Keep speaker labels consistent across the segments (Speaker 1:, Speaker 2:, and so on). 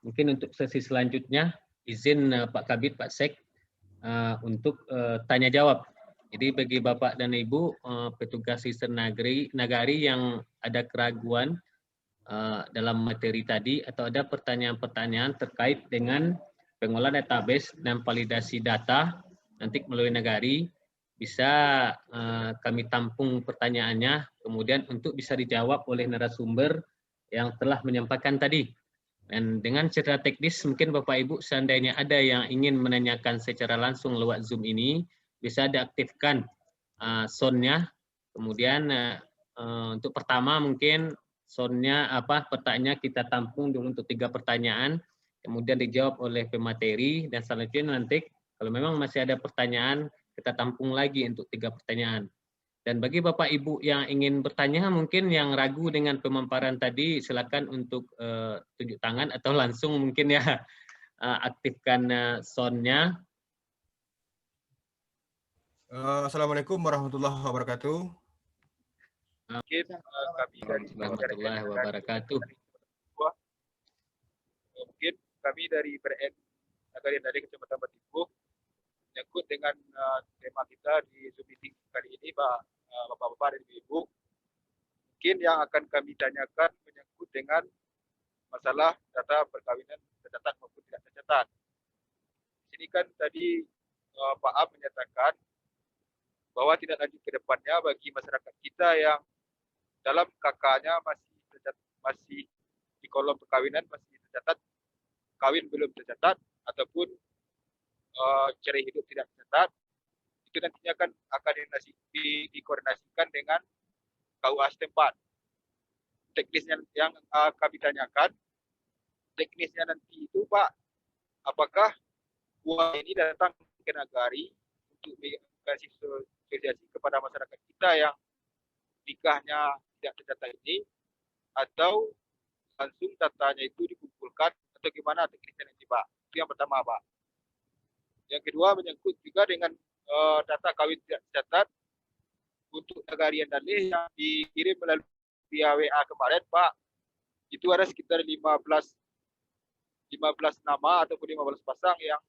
Speaker 1: Mungkin untuk sesi selanjutnya izin Pak Kabid, Pak Sek untuk tanya jawab. Jadi bagi Bapak dan Ibu petugas sistem nagari yang ada keraguan dalam materi tadi atau ada pertanyaan-pertanyaan terkait dengan pengolahan database dan validasi data nanti melalui nagari, bisa kami tampung pertanyaannya kemudian untuk bisa dijawab oleh narasumber yang telah menyampaikan tadi. Dan dengan secara teknis mungkin Bapak Ibu seandainya ada yang ingin menanyakan secara langsung lewat Zoom ini, bisa diaktifkan sound-nya. Kemudian untuk pertama mungkin sound-nya pertanyaannya kita tampung dulu untuk 3 pertanyaan, kemudian dijawab oleh pemateri dan selanjutnya nanti kalau memang masih ada pertanyaan kita tampung lagi untuk 3 pertanyaan. Dan bagi Bapak Ibu yang ingin bertanya, mungkin yang ragu dengan pemaparan tadi, silakan untuk tunjuk tangan atau langsung mungkin ya aktifkan sound-nya.
Speaker 2: Assalamualaikum warahmatullahi wabarakatuh.
Speaker 3: Mungkin kami dari
Speaker 1: Warahmatullahi wabarakatuh.
Speaker 3: Mungkin kami dari PRN Nagari Andaleh Kecamatan Batipuh menyangkut dengan tema kita di Zoom meeting kali ini, Bapak-bapak dan Ibu. Mungkin yang akan kami tanyakan menyangkut dengan masalah data perkawinan tercatat maupun tidak tercatat. Di sini kan tadi Pak Am menyatakan bahwa tidak lanjut ke depannya bagi masyarakat kita yang dalam KK-nya masih di kolom perkawinan masih tercatat kawin belum tercatat ataupun cerai hidup tidak tercatat, itu nantinya kan akan dikoordinasikan dengan KUA setempat. Teknisnya yang kami tanyakan, teknisnya nanti itu Pak, apakah KUA ini datang ke nagari untuk kasih sosialisasi kepada masyarakat kita yang nikahnya tidak tercatat ini, atau langsung datanya itu dikumpulkan atau gimana teknisnya nanti Pak? Itu yang pertama Pak. Yang kedua menyangkut juga dengan data kawin tidak tercatat untuk Nagari Andaleh yang dikirim melalui via WA kemarin Pak. Itu ada sekitar 15 nama ataupun 15 pasang yang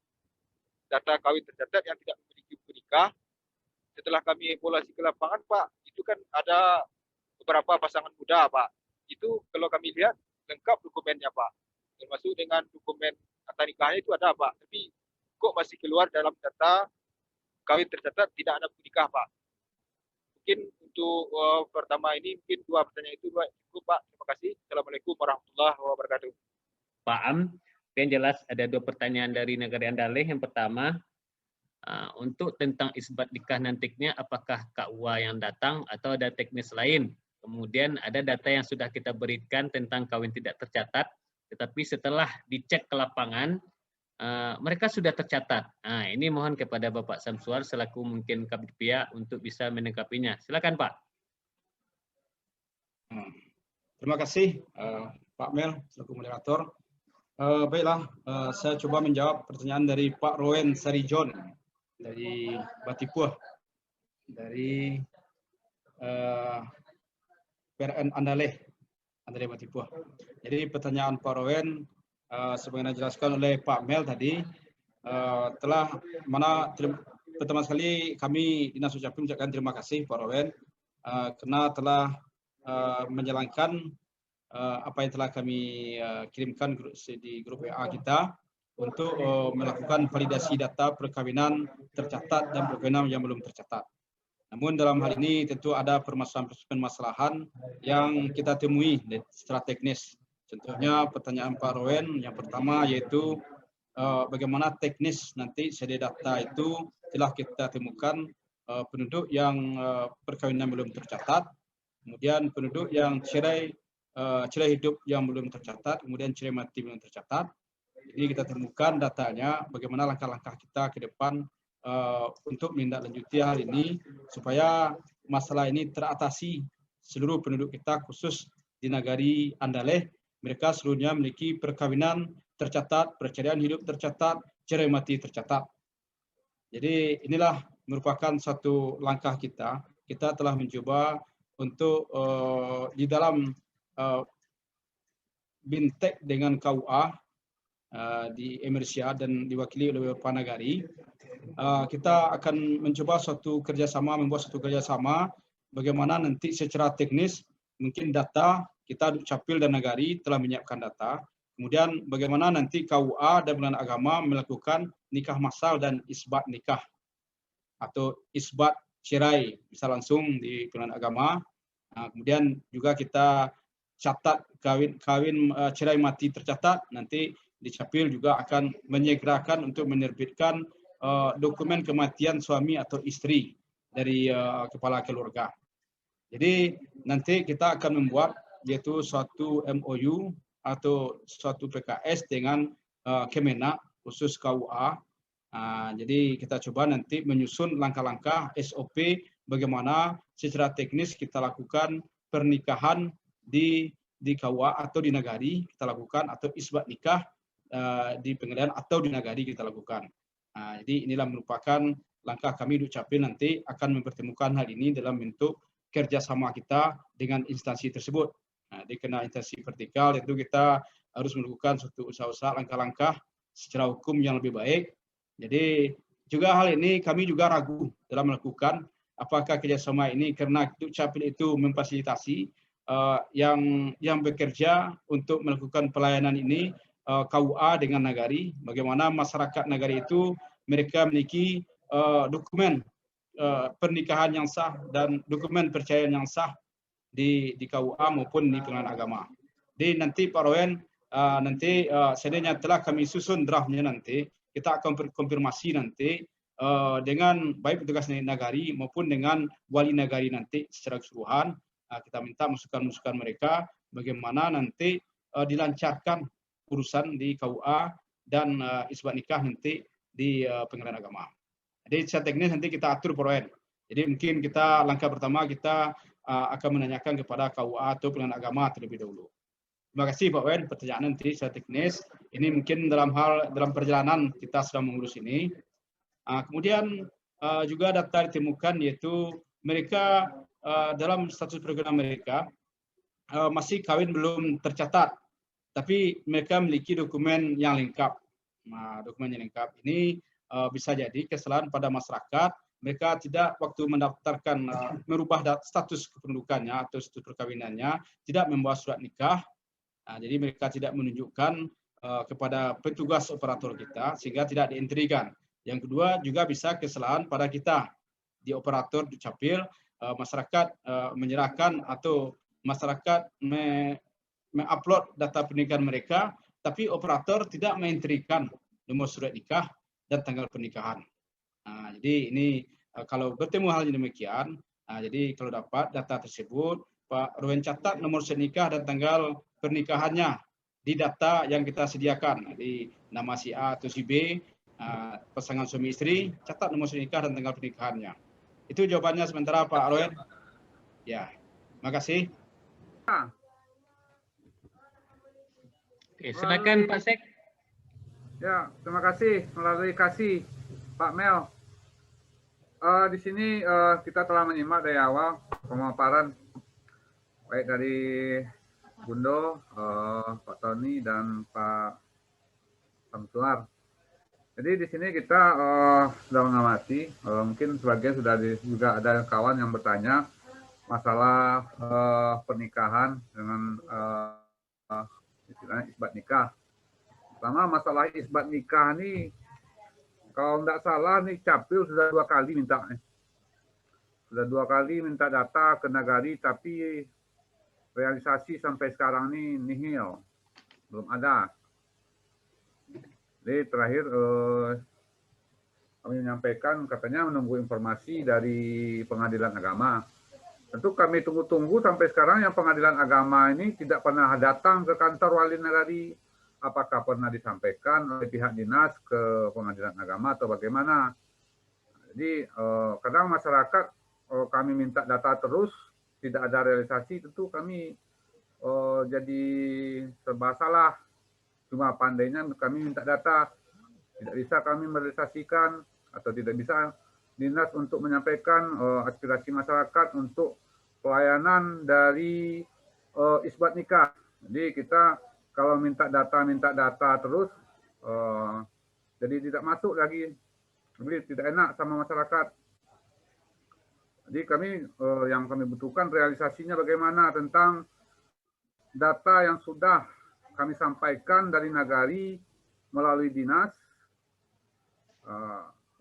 Speaker 3: data kawin tercatat yang tidak memiliki menikah. Setelah kami evaluasi ke lapangan Pak, itu kan ada beberapa pasangan muda Pak. Itu kalau kami lihat lengkap dokumennya Pak, termasuk dengan dokumen akta nikahnya itu ada Pak, tapi kok masih keluar dalam data kawin tercatat tidak ada menikah Pak. Mungkin untuk pertama ini mungkin 2 pertanyaan itu cukup Pak. Terima kasih. Assalamualaikum warahmatullahi wabarakatuh.
Speaker 1: Pak Am, yang jelas ada 2 pertanyaan dari Nagari Andaleh. Yang pertama, untuk tentang isbat nikah nantinya apakah KUA yang datang atau ada teknis lain. Kemudian ada data yang sudah kita berikan tentang kawin tidak tercatat, tetapi setelah dicek ke lapangan, mereka sudah tercatat. Nah, ini mohon kepada Bapak Samsuar selaku mungkin Kabid Pia untuk bisa menanggapinya. Silakan Pak.
Speaker 2: Terima kasih Pak Mel selaku moderator. Baiklah, saya coba menjawab pertanyaan dari Pak Rowen Sarijon dari Batipuh, dari PRN Andaleh Batipuh. Jadi pertanyaan Pak Rowen sebagaimana dijelaskan oleh Pak Mel tadi, pertama sekali kami Dinas Dukcapil mengucapkan terima kasih Pak Rowen karena telah menjalankan apa yang telah kami kirimkan di grup WA kita untuk melakukan validasi data perkawinan tercatat dan perkawinan yang belum tercatat. Namun dalam hal ini tentu ada permasalahan yang kita temui secara teknis. Contohnya pertanyaan Pak Rowen yang pertama yaitu bagaimana teknis nanti sedia data itu telah kita temukan penduduk yang perkawinan belum tercatat, kemudian penduduk yang cerai hidup yang belum tercatat, kemudian cerai mati belum tercatat. Jadi kita temukan datanya, bagaimana langkah-langkah kita ke depan untuk menindaklanjuti hal ini supaya masalah ini teratasi. Seluruh penduduk kita khusus di Nagari Andaleh, mereka seluruhnya memiliki perkawinan tercatat, perceraian hidup tercatat, cerai mati tercatat. Jadi inilah merupakan satu langkah kita. Kita telah mencoba untuk di dalam bintek dengan KUA di Emersia dan diwakili oleh Bapak Nagari. Kita akan mencoba membuat suatu kerjasama bagaimana nanti secara teknis mungkin data kita Dukcapil dan Nagari telah menyiapkan data. Kemudian bagaimana nanti KUA dan Pengadilan Agama melakukan nikah massal dan isbat nikah atau isbat cerai bisa langsung di Pengadilan Agama. Kemudian juga kita catat kawin cerai mati tercatat, nanti Dukcapil juga akan menyegerakan untuk menerbitkan dokumen kematian suami atau istri dari kepala keluarga. Jadi nanti kita akan membuat yaitu suatu MOU atau suatu PKS dengan Kemenak khusus KUA. Jadi kita coba nanti menyusun langkah-langkah SOP bagaimana secara teknis kita lakukan pernikahan di KUA atau di Nagari kita lakukan, atau isbat nikah di pengadilan atau di Nagari kita lakukan. Jadi inilah merupakan langkah kami Dukcapil nanti akan mempertemukan hal ini dalam bentuk kerjasama kita dengan instansi tersebut. Dikena instansi vertikal itu kita harus melakukan suatu usaha-usaha langkah-langkah secara hukum yang lebih baik. Jadi juga hal ini kami juga ragu dalam melakukan apakah kerjasama ini karena Dukcapil itu memfasilitasi yang bekerja untuk melakukan pelayanan ini KUA dengan Nagari. Bagaimana masyarakat Nagari itu mereka memiliki dokumen pernikahan yang sah dan dokumen perceraian yang sah di KUA maupun di Pengadilan Agama. Jadi nanti Pak Rowen, nanti seandainya telah kami susun draftnya, nanti kita akan konfirmasi nanti dengan baik petugas Nagari maupun dengan wali Nagari nanti secara keseluruhan. Kita minta masukan-masukan mereka bagaimana nanti dilancarkan urusan di KUA dan isbat nikah nanti di Pengadilan Agama. Jadi secara teknis nanti kita atur Pak Rowen. Jadi mungkin kita langkah pertama kita akan menanyakan kepada KUA atau Pengadilan Agama terlebih dahulu. Terima kasih Pak Wen, pertanyaan nanti secara teknis. Ini mungkin dalam perjalanan kita sedang mengurus ini. Kemudian juga data ditemukan yaitu mereka dalam status perkawinan mereka masih kawin belum tercatat, tapi mereka memiliki dokumen yang lengkap. Dokumen yang lengkap ini bisa jadi kesalahan pada masyarakat. Mereka tidak waktu mendaftarkan merubah status kependudukannya atau status perkawinannya, tidak membawa surat nikah. Jadi mereka tidak menunjukkan kepada petugas operator kita sehingga tidak dientrikan. Yang kedua juga bisa kesalahan pada kita di operator Dukcapil, masyarakat menyerahkan atau masyarakat mengupload data pernikahan mereka, tapi operator tidak mengentrikan nomor surat nikah dan tanggal pernikahan. Jadi ini kalau bertemu hal yang demikian, jadi kalau dapat data tersebut, Pak Rowen catat nomor surat nikah dan tanggal pernikahannya di data yang kita sediakan. Jadi nama si A atau si B, pasangan suami istri, catat nomor surat nikah dan tanggal pernikahannya. Itu jawabannya sementara Pak Rowen. Ya, terima kasih.
Speaker 1: Oke, silakan Pak Sek.
Speaker 4: Ya, terima kasih melalui kasih Pak Mel. Di sini kita telah menyimak dari awal pemaparan baik dari Bundo, Pak Tony dan Pak Samsuar. Jadi di sini kita sudah mengamati, mungkin sebagian juga ada kawan yang bertanya masalah pernikahan dengan istilahnya isbat nikah. Pertama masalah isbat nikah ini, kalau tidak salah nih Capil sudah 2 kali minta. Sudah 2 kali minta data ke Nagari, tapi realisasi sampai sekarang ini nihil. Belum ada. Jadi terakhir kami menyampaikan katanya menunggu informasi dari Pengadilan Agama. Tentu kami tunggu-tunggu sampai sekarang yang Pengadilan Agama ini tidak pernah datang ke kantor wali Nagari. Apakah pernah disampaikan oleh pihak dinas ke Pengadilan Agama atau bagaimana? Jadi kadang masyarakat kami minta data terus, tidak ada realisasi, tentu kami jadi serba salah. Cuma pandainya kami minta data, tidak bisa kami merealisasikan atau tidak bisa dinas untuk menyampaikan aspirasi masyarakat untuk pelayanan dari isbat nikah. Jadi kita kalau minta data terus, Jadi tidak masuk lagi, jadi tidak enak sama masyarakat. Jadi kami yang kami butuhkan realisasinya bagaimana tentang data yang sudah kami sampaikan dari Nagari melalui dinas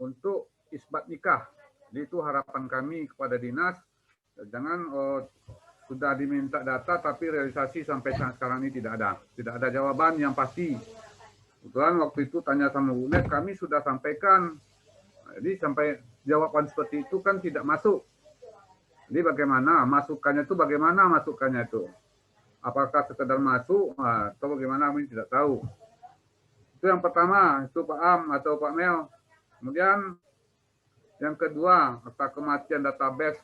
Speaker 4: untuk isbat nikah. Jadi itu harapan kami kepada dinas, jangan sudah diminta data tapi realisasi sampai sekarang ini tidak ada jawaban yang pasti. Kebetulan waktu itu tanya sama Bu Net, kami sudah sampaikan, jadi sampai jawaban seperti itu kan tidak masuk. Jadi bagaimana masukannya itu, apakah sekedar masuk atau bagaimana, kami tidak tahu. Itu yang pertama, itu Pak Am atau Pak Mel. Kemudian yang kedua, akta kematian database.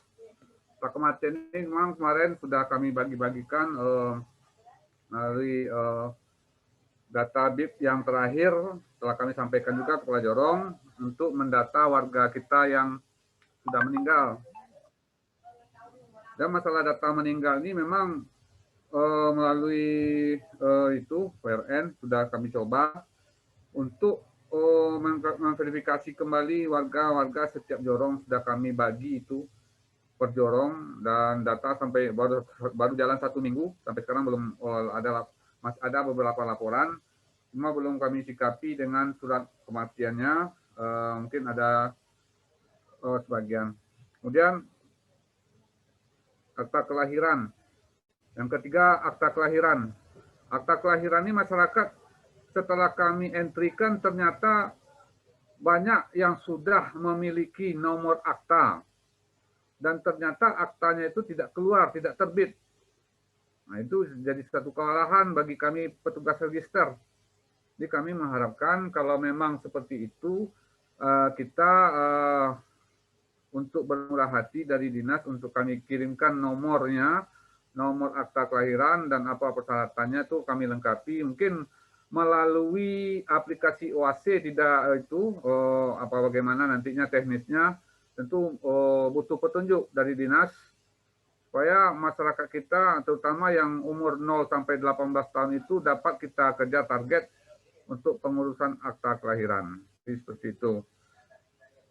Speaker 4: Akta kematian ini memang kemarin sudah kami bagi-bagikan dari data BIP yang terakhir, telah kami sampaikan juga kepada Jorong untuk mendata warga kita yang sudah meninggal. Dan masalah data meninggal ini memang melalui itu PRN sudah kami coba untuk memverifikasi kembali warga-warga setiap jorong, sudah kami bagi itu per jorong, dan data sampai baru jalan 1 minggu sampai sekarang belum masih ada beberapa laporan, cuma belum kami sikapi dengan surat kematiannya, mungkin ada sebagian. Kemudian akta kelahiran. Yang ketiga, akta kelahiran. Akta kelahiran ini masyarakat setelah kami entrikan ternyata banyak yang sudah memiliki nomor akta dan ternyata aktanya itu tidak keluar, tidak terbit. Nah, itu jadi satu kewalahan bagi kami petugas register. Jadi kami mengharapkan kalau memang seperti itu, kita untuk bermurah hati dari dinas untuk kami kirimkan nomornya, nomor akta kelahiran dan apa persyaratannya itu kami lengkapi. Mungkin melalui aplikasi OAC tidak itu bagaimana nantinya teknisnya, tentu butuh petunjuk dari dinas supaya masyarakat kita terutama yang umur 0 sampai 18 tahun itu dapat kita kejar target untuk pengurusan akta kelahiran. Jadi seperti itu.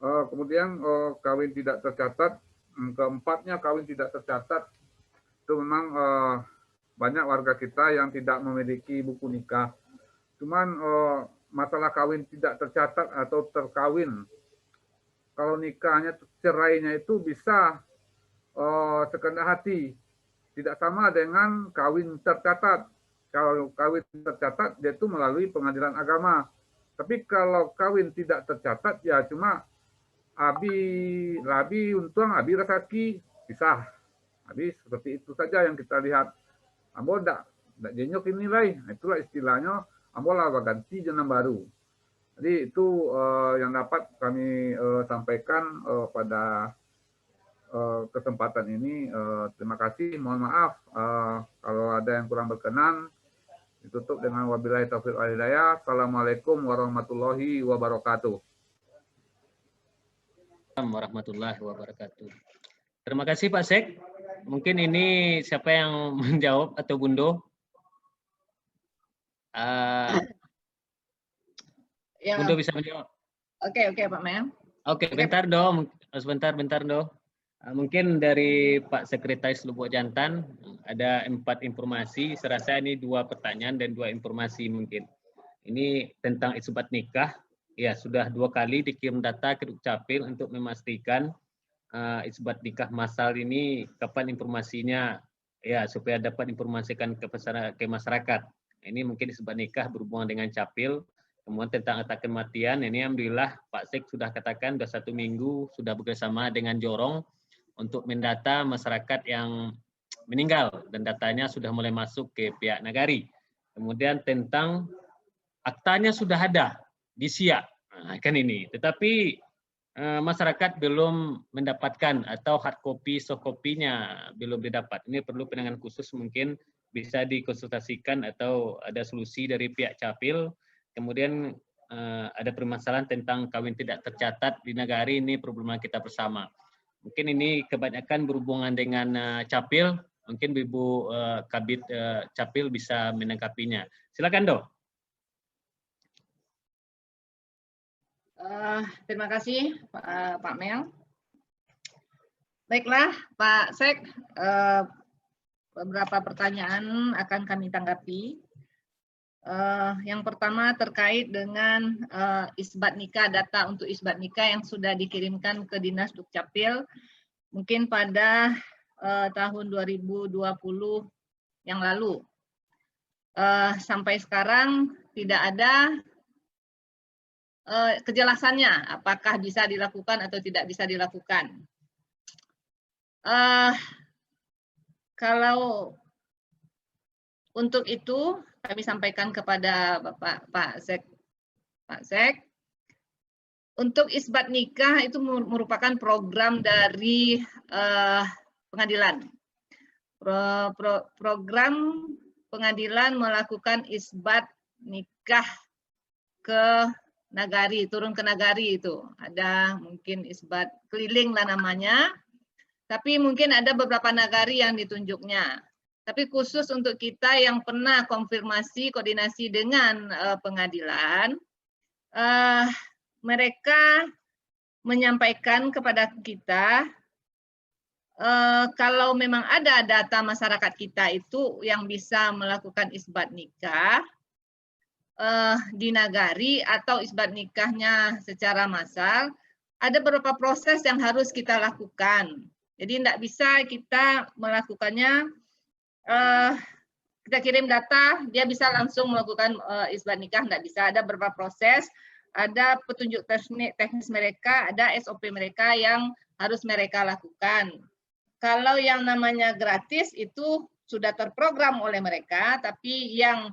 Speaker 4: Kemudian kawin tidak tercatat, keempatnya kawin tidak tercatat, itu memang banyak warga kita yang tidak memiliki buku nikah. Cuman masalah kawin tidak tercatat atau terkawin, kalau nikahnya cerainya itu bisa sekendak hati, tidak sama dengan kawin tercatat. Kalau kawin tercatat dia itu melalui pengadilan agama. Tapi kalau kawin tidak tercatat ya cuma abi labi untung abi rasaki pisah. Habis seperti itu saja yang kita lihat. Ambo tidak jenyok nilai. Itulah istilahnya ambo lah ganti jenam baru. Jadi itu yang dapat kami sampaikan pada kesempatan ini. Terima kasih. Mohon maaf kalau ada yang kurang berkenan. Ditutup dengan wabillahi taufiq wal hidayah. Assalamualaikum warahmatullahi wabarakatuh.
Speaker 1: Warahmatullahi wabarakatuh. Terima kasih Pak Sek. Mungkin ini siapa yang menjawab atau Bundo? Bundo bisa menjawab.
Speaker 5: Oke Pak Mel.
Speaker 1: Oke, bentar dong. Sebentar dong. Mungkin dari Pak Sekretaris Lubuk Jantan ada 4 informasi. Serasa ini 2 pertanyaan dan 2 informasi mungkin. Ini tentang isbat nikah. Ya, sudah 2 kali dikirim data ke Dukcapil untuk memastikan isbat nikah massal ini kapan informasinya, ya supaya dapat informasikan ke masyarakat. Ini mungkin isbat nikah berhubungan dengan Capil. Kemudian tentang akta kematian, ini alhamdulillah Pak Sek sudah katakan sudah 1 minggu sudah bekerjasama dengan Jorong untuk mendata masyarakat yang meninggal dan datanya sudah mulai masuk ke pihak Nagari. Kemudian tentang aktanya sudah ada di SIA, kan ini. Tetapi masyarakat belum mendapatkan atau hard copy, soft copy-nya belum didapat. Ini perlu penanganan khusus, mungkin bisa dikonsultasikan atau ada solusi dari pihak Capil. Kemudian ada permasalahan tentang kawin tidak tercatat di Nagari, ini problema kita bersama. Mungkin ini kebanyakan berhubungan dengan Capil, mungkin Ibu Kabid Capil bisa menanggapinya. Silakan, Dok.
Speaker 5: Terima kasih Pak Mel. Baiklah Pak Sek, beberapa pertanyaan akan kami tanggapi. Yang pertama terkait dengan isbat nikah, data untuk isbat nikah yang sudah dikirimkan ke Dinas Dukcapil mungkin pada tahun 2020 yang lalu. Sampai sekarang tidak ada kejelasannya apakah bisa dilakukan atau tidak bisa dilakukan. Kalau untuk itu kami sampaikan kepada Pak Sek, untuk isbat nikah itu merupakan program dari pengadilan. Program pengadilan melakukan isbat nikah ke nagari, turun ke nagari itu. Ada mungkin isbat keliling lah namanya, tapi mungkin ada beberapa nagari yang ditunjuknya. Tapi khusus untuk kita yang pernah konfirmasi, koordinasi dengan pengadilan, mereka menyampaikan kepada kita, kalau memang ada data masyarakat kita itu yang bisa melakukan isbat nikah di nagari atau isbat nikahnya secara massal, ada beberapa proses yang harus kita lakukan. Jadi tidak bisa kita melakukannya, kita kirim data, dia bisa langsung melakukan isbat nikah, tidak bisa. Ada beberapa proses, ada petunjuk teknis mereka, ada SOP mereka yang harus mereka lakukan. Kalau yang namanya gratis itu sudah terprogram oleh mereka, tapi yang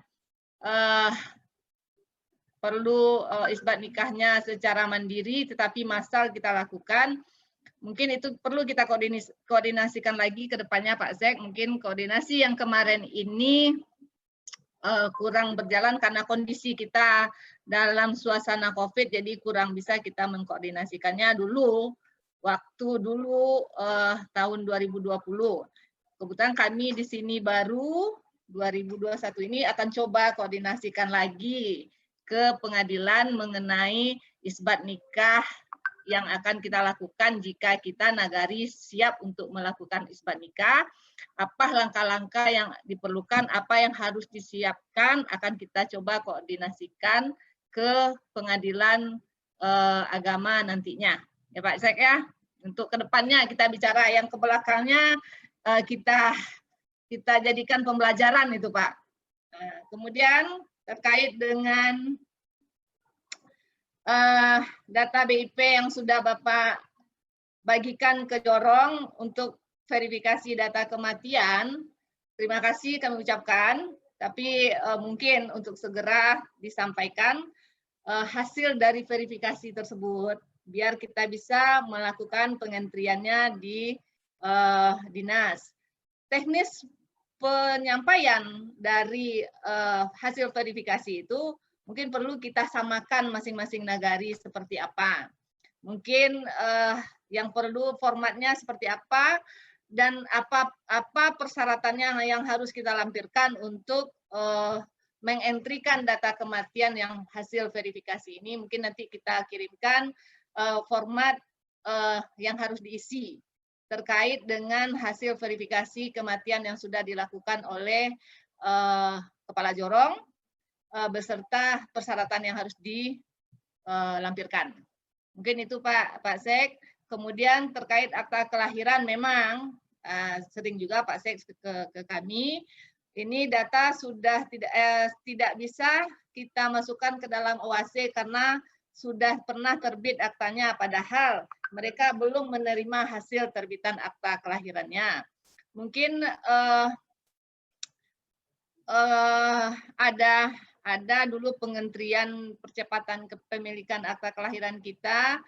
Speaker 5: perlu isbat nikahnya secara mandiri tetapi massal kita lakukan, mungkin itu perlu kita koordinasikan lagi ke depannya Pak Sek. Mungkin koordinasi yang kemarin ini kurang berjalan karena kondisi kita dalam suasana COVID, jadi kurang bisa kita mengkoordinasikannya dulu, waktu dulu tahun 2020. Kebetulan kami di sini baru 2021 ini akan coba koordinasikan lagi ke pengadilan mengenai isbat nikah yang akan kita lakukan jika kita nagari siap untuk melakukan isbat nikah. Apa langkah-langkah yang diperlukan, apa yang harus disiapkan, akan kita coba koordinasikan ke pengadilan agama nantinya. Ya Pak Sek ya, untuk kedepannya kita bicara, yang ke belakangnya kita jadikan pembelajaran itu Pak. Kemudian terkait dengan data BIP yang sudah Bapak bagikan ke Jorong untuk verifikasi data kematian, terima kasih kami ucapkan, tapi mungkin untuk segera disampaikan hasil dari verifikasi tersebut, biar kita bisa melakukan pengentriannya di dinas. Teknis penyampaian dari hasil verifikasi itu mungkin perlu kita samakan masing-masing nagari seperti apa. Mungkin yang perlu formatnya seperti apa, dan apa persyaratannya yang harus kita lampirkan untuk mengentrikan data kematian yang hasil verifikasi ini. Mungkin nanti kita kirimkan format yang harus diisi terkait dengan hasil verifikasi kematian yang sudah dilakukan oleh Kepala Jorong, beserta persyaratan yang harus dilampirkan. Mungkin itu Pak Sek. Kemudian terkait akta kelahiran, memang sering juga Pak Sek ke kami, ini data sudah tidak bisa kita masukkan ke dalam OAC karena sudah pernah terbit aktanya, padahal mereka belum menerima hasil terbitan akta kelahirannya. Mungkin ada dulu pengentrian percepatan kepemilikan akta kelahiran kita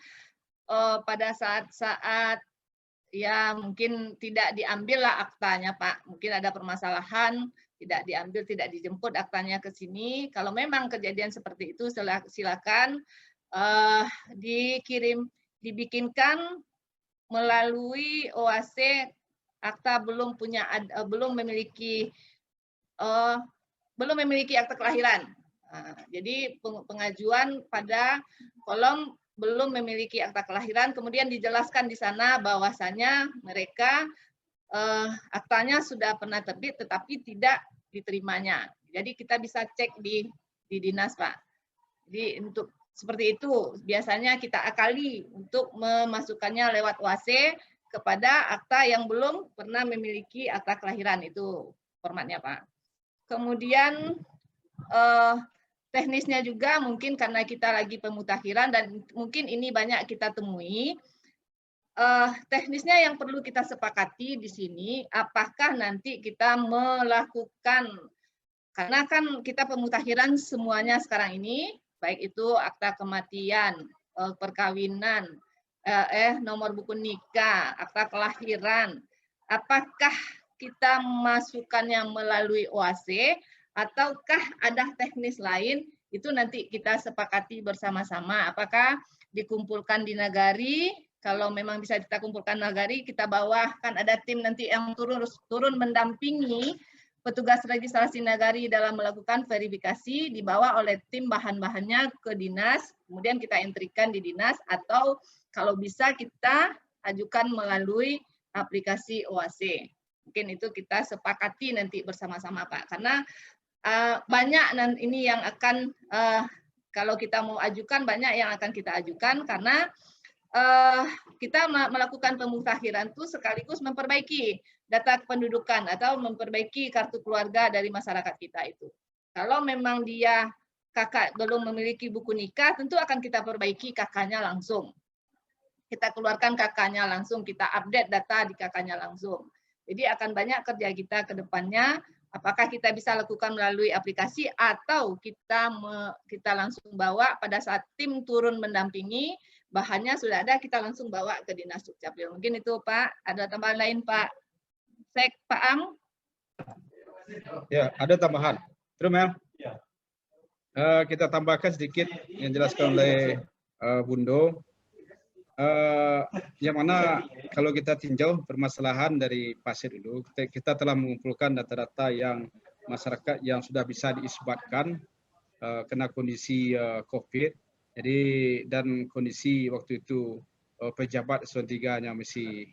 Speaker 5: pada saat ya mungkin tidak diambil lah aktanya Pak, mungkin ada permasalahan, tidak diambil, tidak dijemput aktanya ke sini. Kalau memang kejadian seperti itu, silakan dibikinkan melalui OAC akta belum memiliki akta kelahiran. Jadi pengajuan pada kolom belum memiliki akta kelahiran, kemudian dijelaskan di sana bahwasanya mereka aktanya sudah pernah terbit tetapi tidak diterimanya. Jadi kita bisa cek di dinas, Pak. Jadi untuk seperti itu biasanya kita akali untuk memasukkannya lewat OAC kepada akta yang belum pernah memiliki akta kelahiran, itu formatnya, Pak. Kemudian teknisnya juga mungkin karena kita lagi pemutakhiran dan mungkin ini banyak kita temui. Teknisnya yang perlu kita sepakati di sini, apakah nanti kita melakukan, karena kan kita pemutakhiran semuanya sekarang ini, baik itu akta kematian, perkawinan, nomor buku nikah, akta kelahiran, apakah kita memasukkannya melalui OAC ataukah ada teknis lain, itu nanti kita sepakati bersama-sama. Apakah dikumpulkan di nagari, kalau memang bisa kita kumpulkan nagari, kita bawa, kan ada tim nanti yang turun mendampingi petugas registrasi nagari dalam melakukan verifikasi, dibawa oleh tim bahan-bahannya ke dinas, kemudian kita entrikan di dinas, atau kalau bisa kita ajukan melalui aplikasi OAC. Mungkin itu kita sepakati nanti bersama-sama, Pak. Karena banyak ini yang akan, kalau kita mau ajukan, banyak yang akan kita ajukan, karena kita melakukan pemutakhiran itu sekaligus memperbaiki data kependudukan atau memperbaiki kartu keluarga dari masyarakat kita itu. Kalau memang dia kakak belum memiliki buku nikah, tentu akan kita perbaiki kakaknya langsung. Kita keluarkan kakaknya langsung, kita update data di kakaknya langsung. Jadi akan banyak kerja kita ke depannya. Apakah kita bisa lakukan melalui aplikasi atau kita langsung bawa pada saat tim turun mendampingi, bahannya sudah ada, kita langsung bawa ke Dinas Dukcapil. Mungkin itu, Pak. Ada tambahan lain, Pak Sek, Pak Am?
Speaker 2: Ya, ada tambahan. Terus, Mel? Kita tambahkan sedikit yang dijelaskan oleh Bundo. Yang mana kalau kita tinjau permasalahan dari pasir dulu, kita telah mengumpulkan data-data yang masyarakat yang sudah bisa diisbatkan kena kondisi COVID. Jadi dan kondisi waktu itu pejabat eselon 3-nya masih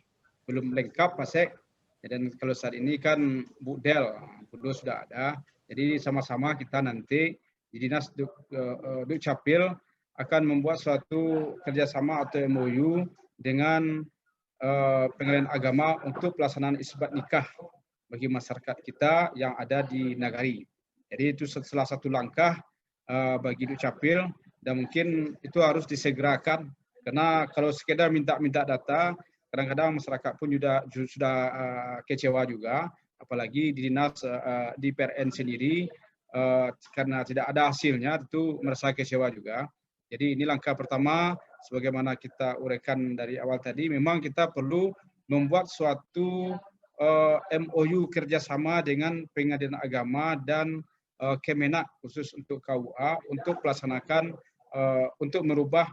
Speaker 2: belum lengkap, Pak Sek. Dan kalau saat ini kan Budel sudah ada. Jadi sama-sama kita nanti di Dinas Dukcapil akan membuat suatu kerjasama atau MOU dengan Pengadilan Agama untuk pelaksanaan isbat nikah bagi masyarakat kita yang ada di Nagari. Jadi itu salah satu langkah bagi Dukcapil. Dan mungkin itu harus disegerakan, karena kalau sekedar minta-minta data, kadang-kadang masyarakat pun sudah kecewa juga, apalagi di dinas di PRN sendiri, karena tidak ada hasilnya, itu merasa kecewa juga. Jadi ini langkah pertama, sebagaimana kita uraikan dari awal tadi, memang kita perlu membuat suatu MOU kerjasama dengan Pengadilan Agama dan Kemenak khusus untuk KUA untuk melaksanakan untuk merubah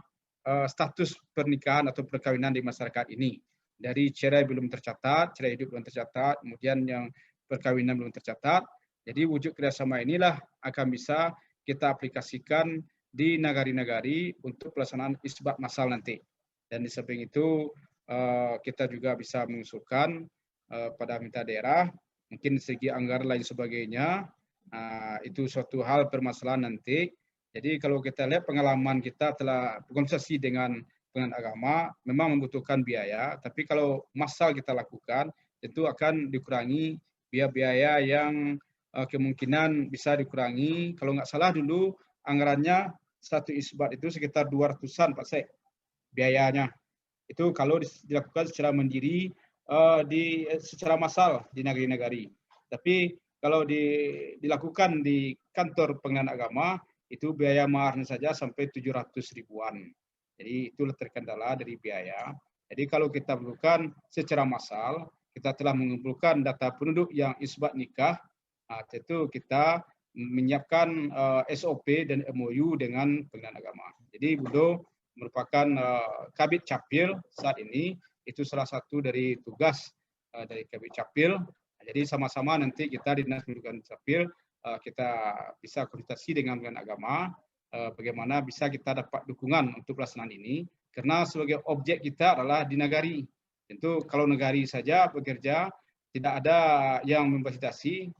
Speaker 2: status pernikahan atau perkawinan di masyarakat ini. Dari cerai belum tercatat, cerai hidup belum tercatat, kemudian yang perkawinan belum tercatat. Jadi wujud kerjasama inilah akan bisa kita aplikasikan di nagari-nagari untuk pelaksanaan isbat massal nanti. Dan di samping itu kita juga bisa mengusulkan pada minta daerah, mungkin segi anggaran lain sebagainya, itu suatu hal permasalahan nanti. Jadi kalau kita lihat pengalaman kita telah berkonsultasi dengan Pengadilan Agama, memang membutuhkan biaya, tapi kalau massal kita lakukan, itu akan dikurangi biaya-biaya yang kemungkinan bisa dikurangi. Kalau nggak salah dulu anggarannya satu isbat itu sekitar 200-an, Pak Sek, biayanya. Itu kalau dilakukan secara mandiri, secara massal di negeri-negeri. Tapi kalau dilakukan di kantor Pengadilan Agama, itu biaya maharnya saja sampai 700 ribuan. Jadi itu terkendala dari biaya. Jadi kalau kita lakukan secara massal, kita telah mengumpulkan data penduduk yang isbat nikah, itu kita menyiapkan SOP dan MOU dengan Pengadilan Agama. Jadi Budo merupakan Kabid Capil saat ini, itu salah satu dari tugas dari Kabid Capil. Jadi sama-sama nanti kita di Dinas Pendidikan Capil kita bisa konsultasi dengan Pengadilan Agama bagaimana bisa kita dapat dukungan untuk pelaksanaan ini, karena sebagai objek kita adalah di Nagari. Tentu kalau Nagari saja bekerja, tidak ada yang memfasilitasi,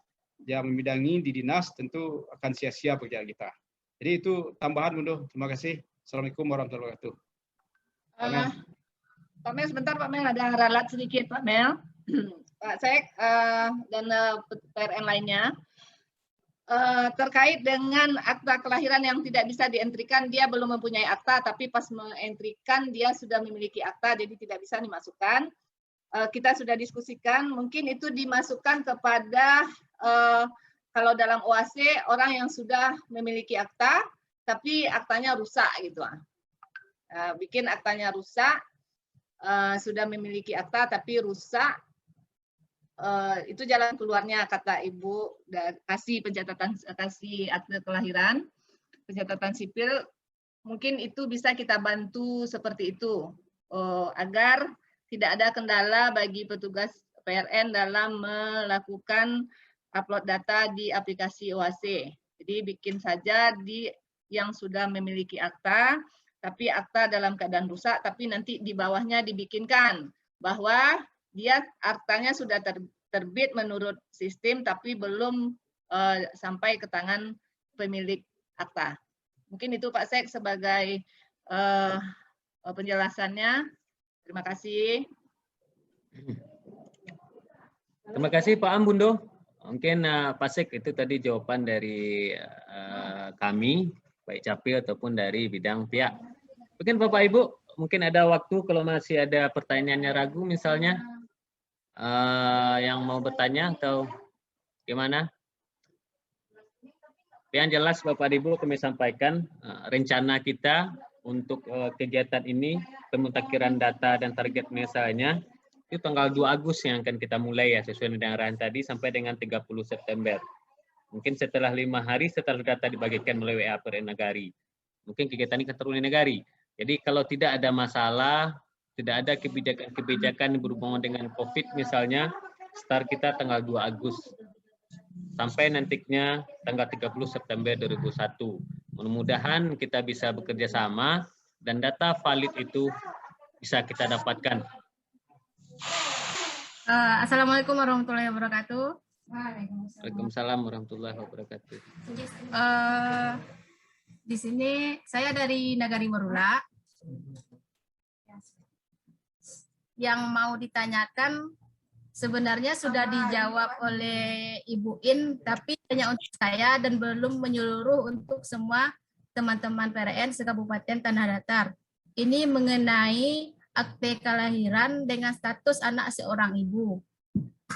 Speaker 2: yang membidangi di dinas, tentu akan sia-sia pekerjaan kita. Jadi itu tambahan, Bundo. Terima kasih. Assalamualaikum warahmatullahi wabarakatuh.
Speaker 5: Pak Mel, sebentar Pak Mel, ada ralat sedikit Pak Mel. Pak Sek dan PRN lainnya. Terkait dengan akta kelahiran yang tidak bisa dientrikan, dia belum mempunyai akta, tapi pas mengentrikan dia sudah memiliki akta, jadi tidak bisa dimasukkan. Kita sudah diskusikan, mungkin itu dimasukkan kepada kalau dalam OAC orang yang sudah memiliki akta, tapi aktanya rusak gitu. Bikin aktanya rusak, sudah memiliki akta tapi rusak. Itu jalan keluarnya kata Ibu, kasih akte kelahiran, pencatatan sipil, mungkin itu bisa kita bantu seperti itu agar tidak ada kendala bagi petugas PRN dalam melakukan upload data di aplikasi OAC. Jadi bikin saja di yang sudah memiliki akta, tapi akta dalam keadaan rusak, tapi nanti di bawahnya dibikinkan bahwa dia aktanya sudah terbit menurut sistem, tapi belum sampai ke tangan pemilik akta. Mungkin itu Pak Sek sebagai penjelasannya. Terima kasih.
Speaker 1: Terima kasih Pak Ambundo. Mungkin Pak Sek itu tadi jawaban dari kami, baik Capil ataupun dari bidang pihak. Mungkin Bapak Ibu, mungkin ada waktu kalau masih ada pertanyaannya ragu misalnya. Yang mau bertanya atau gimana? Yang jelas Bapak Ibu kami sampaikan rencana kita untuk kegiatan ini, pemutakhiran data dan target misalnya itu tanggal 2 Agustus yang akan kita mulai ya sesuai dengan arahan tadi sampai dengan 30 September. Mungkin setelah 5 hari setelah data dibagikan melalui WA PRN Nagari. Mungkin kegiatan ini akan turun di Nagari. Jadi kalau tidak ada masalah, tidak ada kebijakan yang berhubungan dengan COVID misalnya, start kita tanggal 2 Agustus sampai nantinya tanggal 30 September 2001. Mudah-mudahan kita bisa bekerja sama dan data valid itu bisa kita dapatkan.
Speaker 6: Assalamualaikum warahmatullahi wabarakatuh.
Speaker 1: Waalaikumsalam warahmatullahi wabarakatuh.
Speaker 6: Di sini saya dari Nagari Merula. Yang mau ditanyakan sebenarnya sudah dijawab oleh Ibu In, tapi hanya untuk saya dan belum menyeluruh untuk semua teman-teman PRN se-Kabupaten Tanah Datar. Ini mengenai akte kelahiran dengan status anak seorang ibu.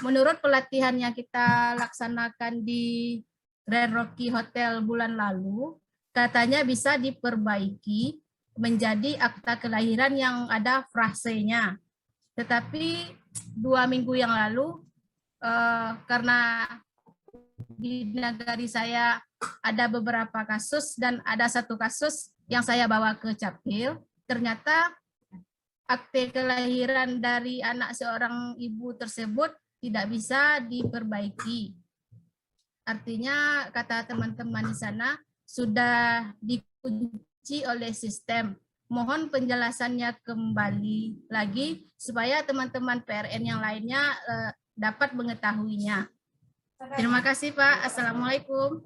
Speaker 6: Menurut pelatihan yang kita laksanakan di Grand Rocky Hotel bulan lalu, katanya bisa diperbaiki menjadi akta kelahiran yang ada frasenya. Tetapi 2 minggu yang lalu, karena di Nagari saya ada beberapa kasus dan ada satu kasus yang saya bawa ke Capil, ternyata akte kelahiran dari anak seorang ibu tersebut tidak bisa diperbaiki. Artinya kata teman-teman di sana sudah dikunci oleh sistem. Mohon penjelasannya kembali lagi supaya teman-teman PRN yang lainnya dapat mengetahuinya. Terima kasih Pak. Assalamualaikum.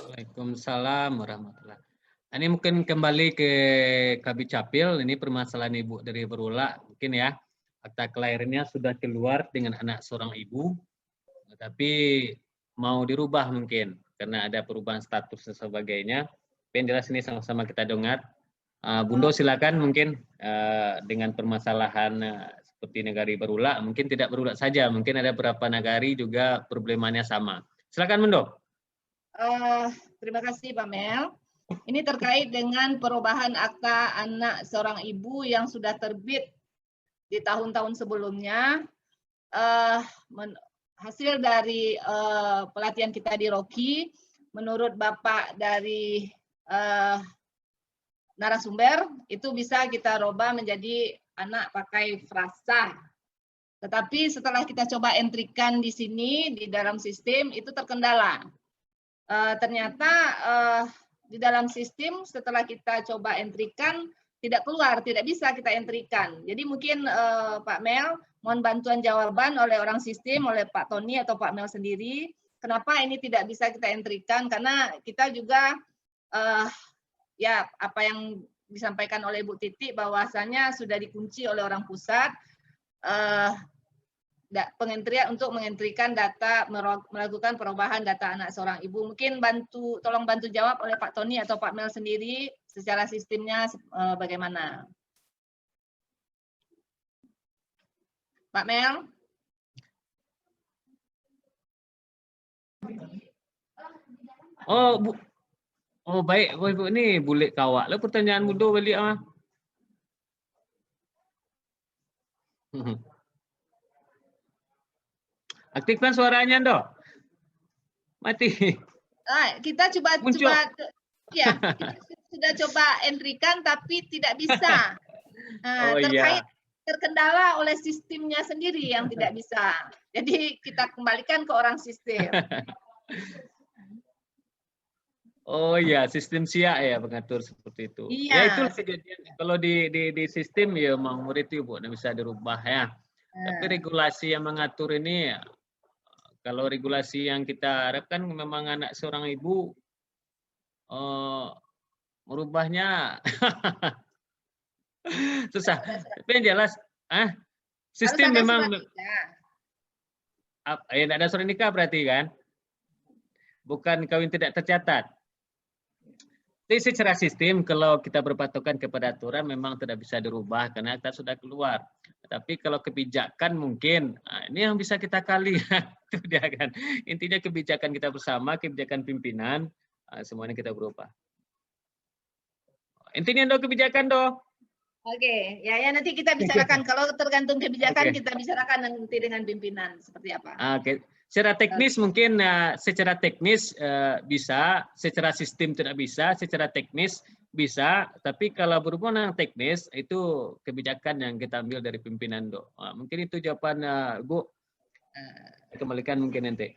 Speaker 1: Waalaikumsalam warahmatullahi wabarakatuh. Ini mungkin kembali ke Kabid Capil, ini permasalahan Ibu dari Berula, mungkin ya. Akta kelahirannya sudah keluar dengan anak seorang ibu, tapi mau dirubah mungkin karena ada perubahan status dan sebagainya. Yang jelas ini sama-sama kita dengar. Bundo silakan mungkin dengan permasalahan seperti Nagari Berula, mungkin tidak berulang saja, mungkin ada beberapa nagari juga problemanya sama. Silakan Bundo.
Speaker 5: Terima kasih Pak Mel. Ini terkait dengan perubahan akta anak seorang ibu yang sudah terbit di tahun-tahun sebelumnya. Hasil dari pelatihan kita di Rocky, menurut Bapak dari narasumber, itu bisa kita rubah menjadi anak pakai frasa. Tetapi setelah kita coba entrikan di sini, di dalam sistem, itu terkendala. Ternyata di dalam sistem setelah kita coba entrikan tidak keluar, tidak bisa kita entrikan. Jadi mungkin Pak Mel mohon bantuan jawaban oleh orang sistem, oleh Pak Tony atau Pak Mel sendiri. Kenapa ini tidak bisa kita entrikan? Karena kita juga ya apa yang disampaikan oleh Bu Titi bahwasanya sudah dikunci oleh orang pusat pengentrian untuk mengentrikan data, melakukan perubahan data anak seorang ibu. Mungkin tolong bantu jawab oleh Pak Tony atau Pak Mel sendiri secara sistemnya bagaimana. Pak Mel?
Speaker 1: Oh, Bu. Oh, baik. Oh, Ibu ini bulik kawak. Lah pertanyaan mudah balik ah. Aktifkan suaranya, Dok. Mati.
Speaker 5: Kita coba ya, kita sudah coba entrikan tapi tidak bisa. Terkendala oleh sistemnya sendiri yang tidak bisa. Jadi kita kembalikan ke orang sistem.
Speaker 1: Oh iya, sistem SIA ya mengatur seperti itu.
Speaker 5: Iya.
Speaker 1: Ya itu kejadian. Kalau di sistem ya memang murid itu Bu, bisa dirubah ya. Tapi regulasi yang mengatur ini, kalau regulasi yang kita harapkan memang anak seorang ibu merubahnya susah. Tapi yang jelas, sistem memang tidak ada surat nikah berarti kan? Bukan kawin tidak tercatat. Jadi secara sistem kalau kita berpatokan kepada aturan memang tidak bisa dirubah karena kita sudah keluar. Tapi kalau kebijakan mungkin ini yang bisa kita kali. Itu dia kan. Intinya kebijakan kita bersama, kebijakan pimpinan semuanya kita berubah. Intinya kebijakan
Speaker 5: Oke, ya nanti kita bicarakan. Kalau tergantung kebijakan kita bicarakan nanti dengan pimpinan seperti apa.
Speaker 1: Oke. Secara teknis mungkin secara teknis bisa, secara sistem tidak bisa, secara teknis bisa, tapi kalau berhubungan teknis itu kebijakan yang kita ambil dari pimpinan mungkin itu jawaban Bu. Kembalikan mungkin nanti.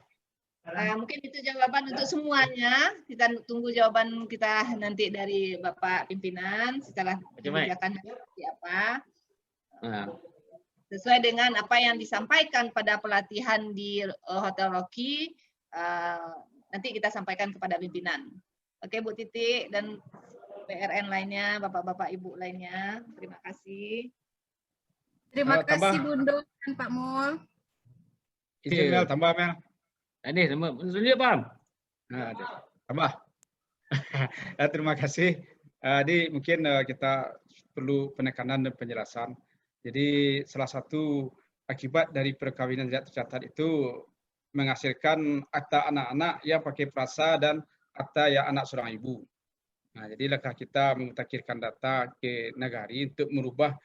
Speaker 5: Mungkin itu jawaban untuk semuanya. Kita tunggu jawaban kita nanti dari Bapak pimpinan setelah kebijakan seperti apa. Sesuai dengan apa yang disampaikan pada pelatihan di Hotel Rocky, nanti kita sampaikan kepada pimpinan. Oke, Bu Titi dan PRN lainnya, Bapak-Bapak Ibu lainnya, terima kasih.
Speaker 6: Terima kasih Bunda dan Pak Mul.
Speaker 2: Izin Mel, tambah Mel.
Speaker 1: Ini maksudnya paham?
Speaker 2: Tambah. Terima kasih. Jadi mungkin kita perlu penekanan dan penjelasan. Jadi salah satu akibat dari perkawinan tidak tercatat itu menghasilkan akta anak-anak yang pakai perasa dan akta yang anak seorang ibu. Nah, jadi langkah kita memutakhirkan data ke Nagari untuk merubah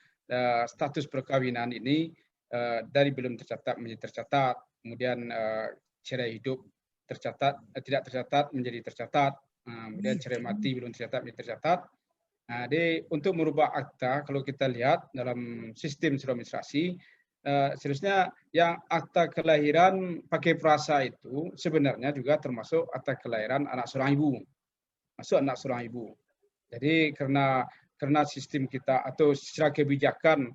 Speaker 2: status perkawinan ini dari belum tercatat menjadi tercatat, kemudian cerai hidup tercatat tidak tercatat menjadi tercatat, kemudian cerai mati belum tercatat menjadi tercatat. Nah, jadi untuk merubah akta, kalau kita lihat dalam sistem surat administrasi, seharusnya yang akta kelahiran pakai perasa itu sebenarnya juga termasuk akta kelahiran anak seorang ibu, masuk anak seorang ibu. Jadi karena sistem kita atau secara kebijakan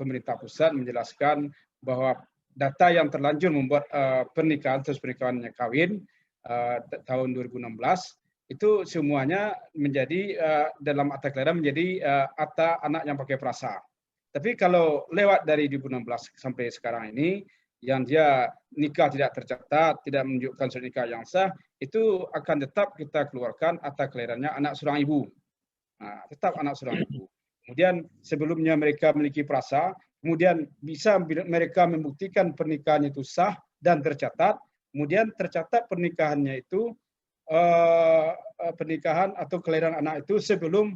Speaker 2: pemerintah pusat menjelaskan bahwa data yang terlanjur membuat pernikahan terus pernikahannya kawin tahun 2016 itu semuanya menjadi dalam akta kelahiran menjadi akta anak yang pakai perasa. Tapi kalau lewat dari 2016 sampai sekarang ini, yang dia nikah tidak tercatat, tidak menunjukkan surat nikah yang sah, itu akan tetap kita keluarkan akta kelahirannya anak seorang ibu. Nah, tetap anak seorang ibu. Kemudian sebelumnya mereka memiliki perasa, kemudian bisa mereka membuktikan pernikahannya itu sah dan tercatat, kemudian tercatat pernikahannya itu pernikahan atau kelahiran anak itu sebelum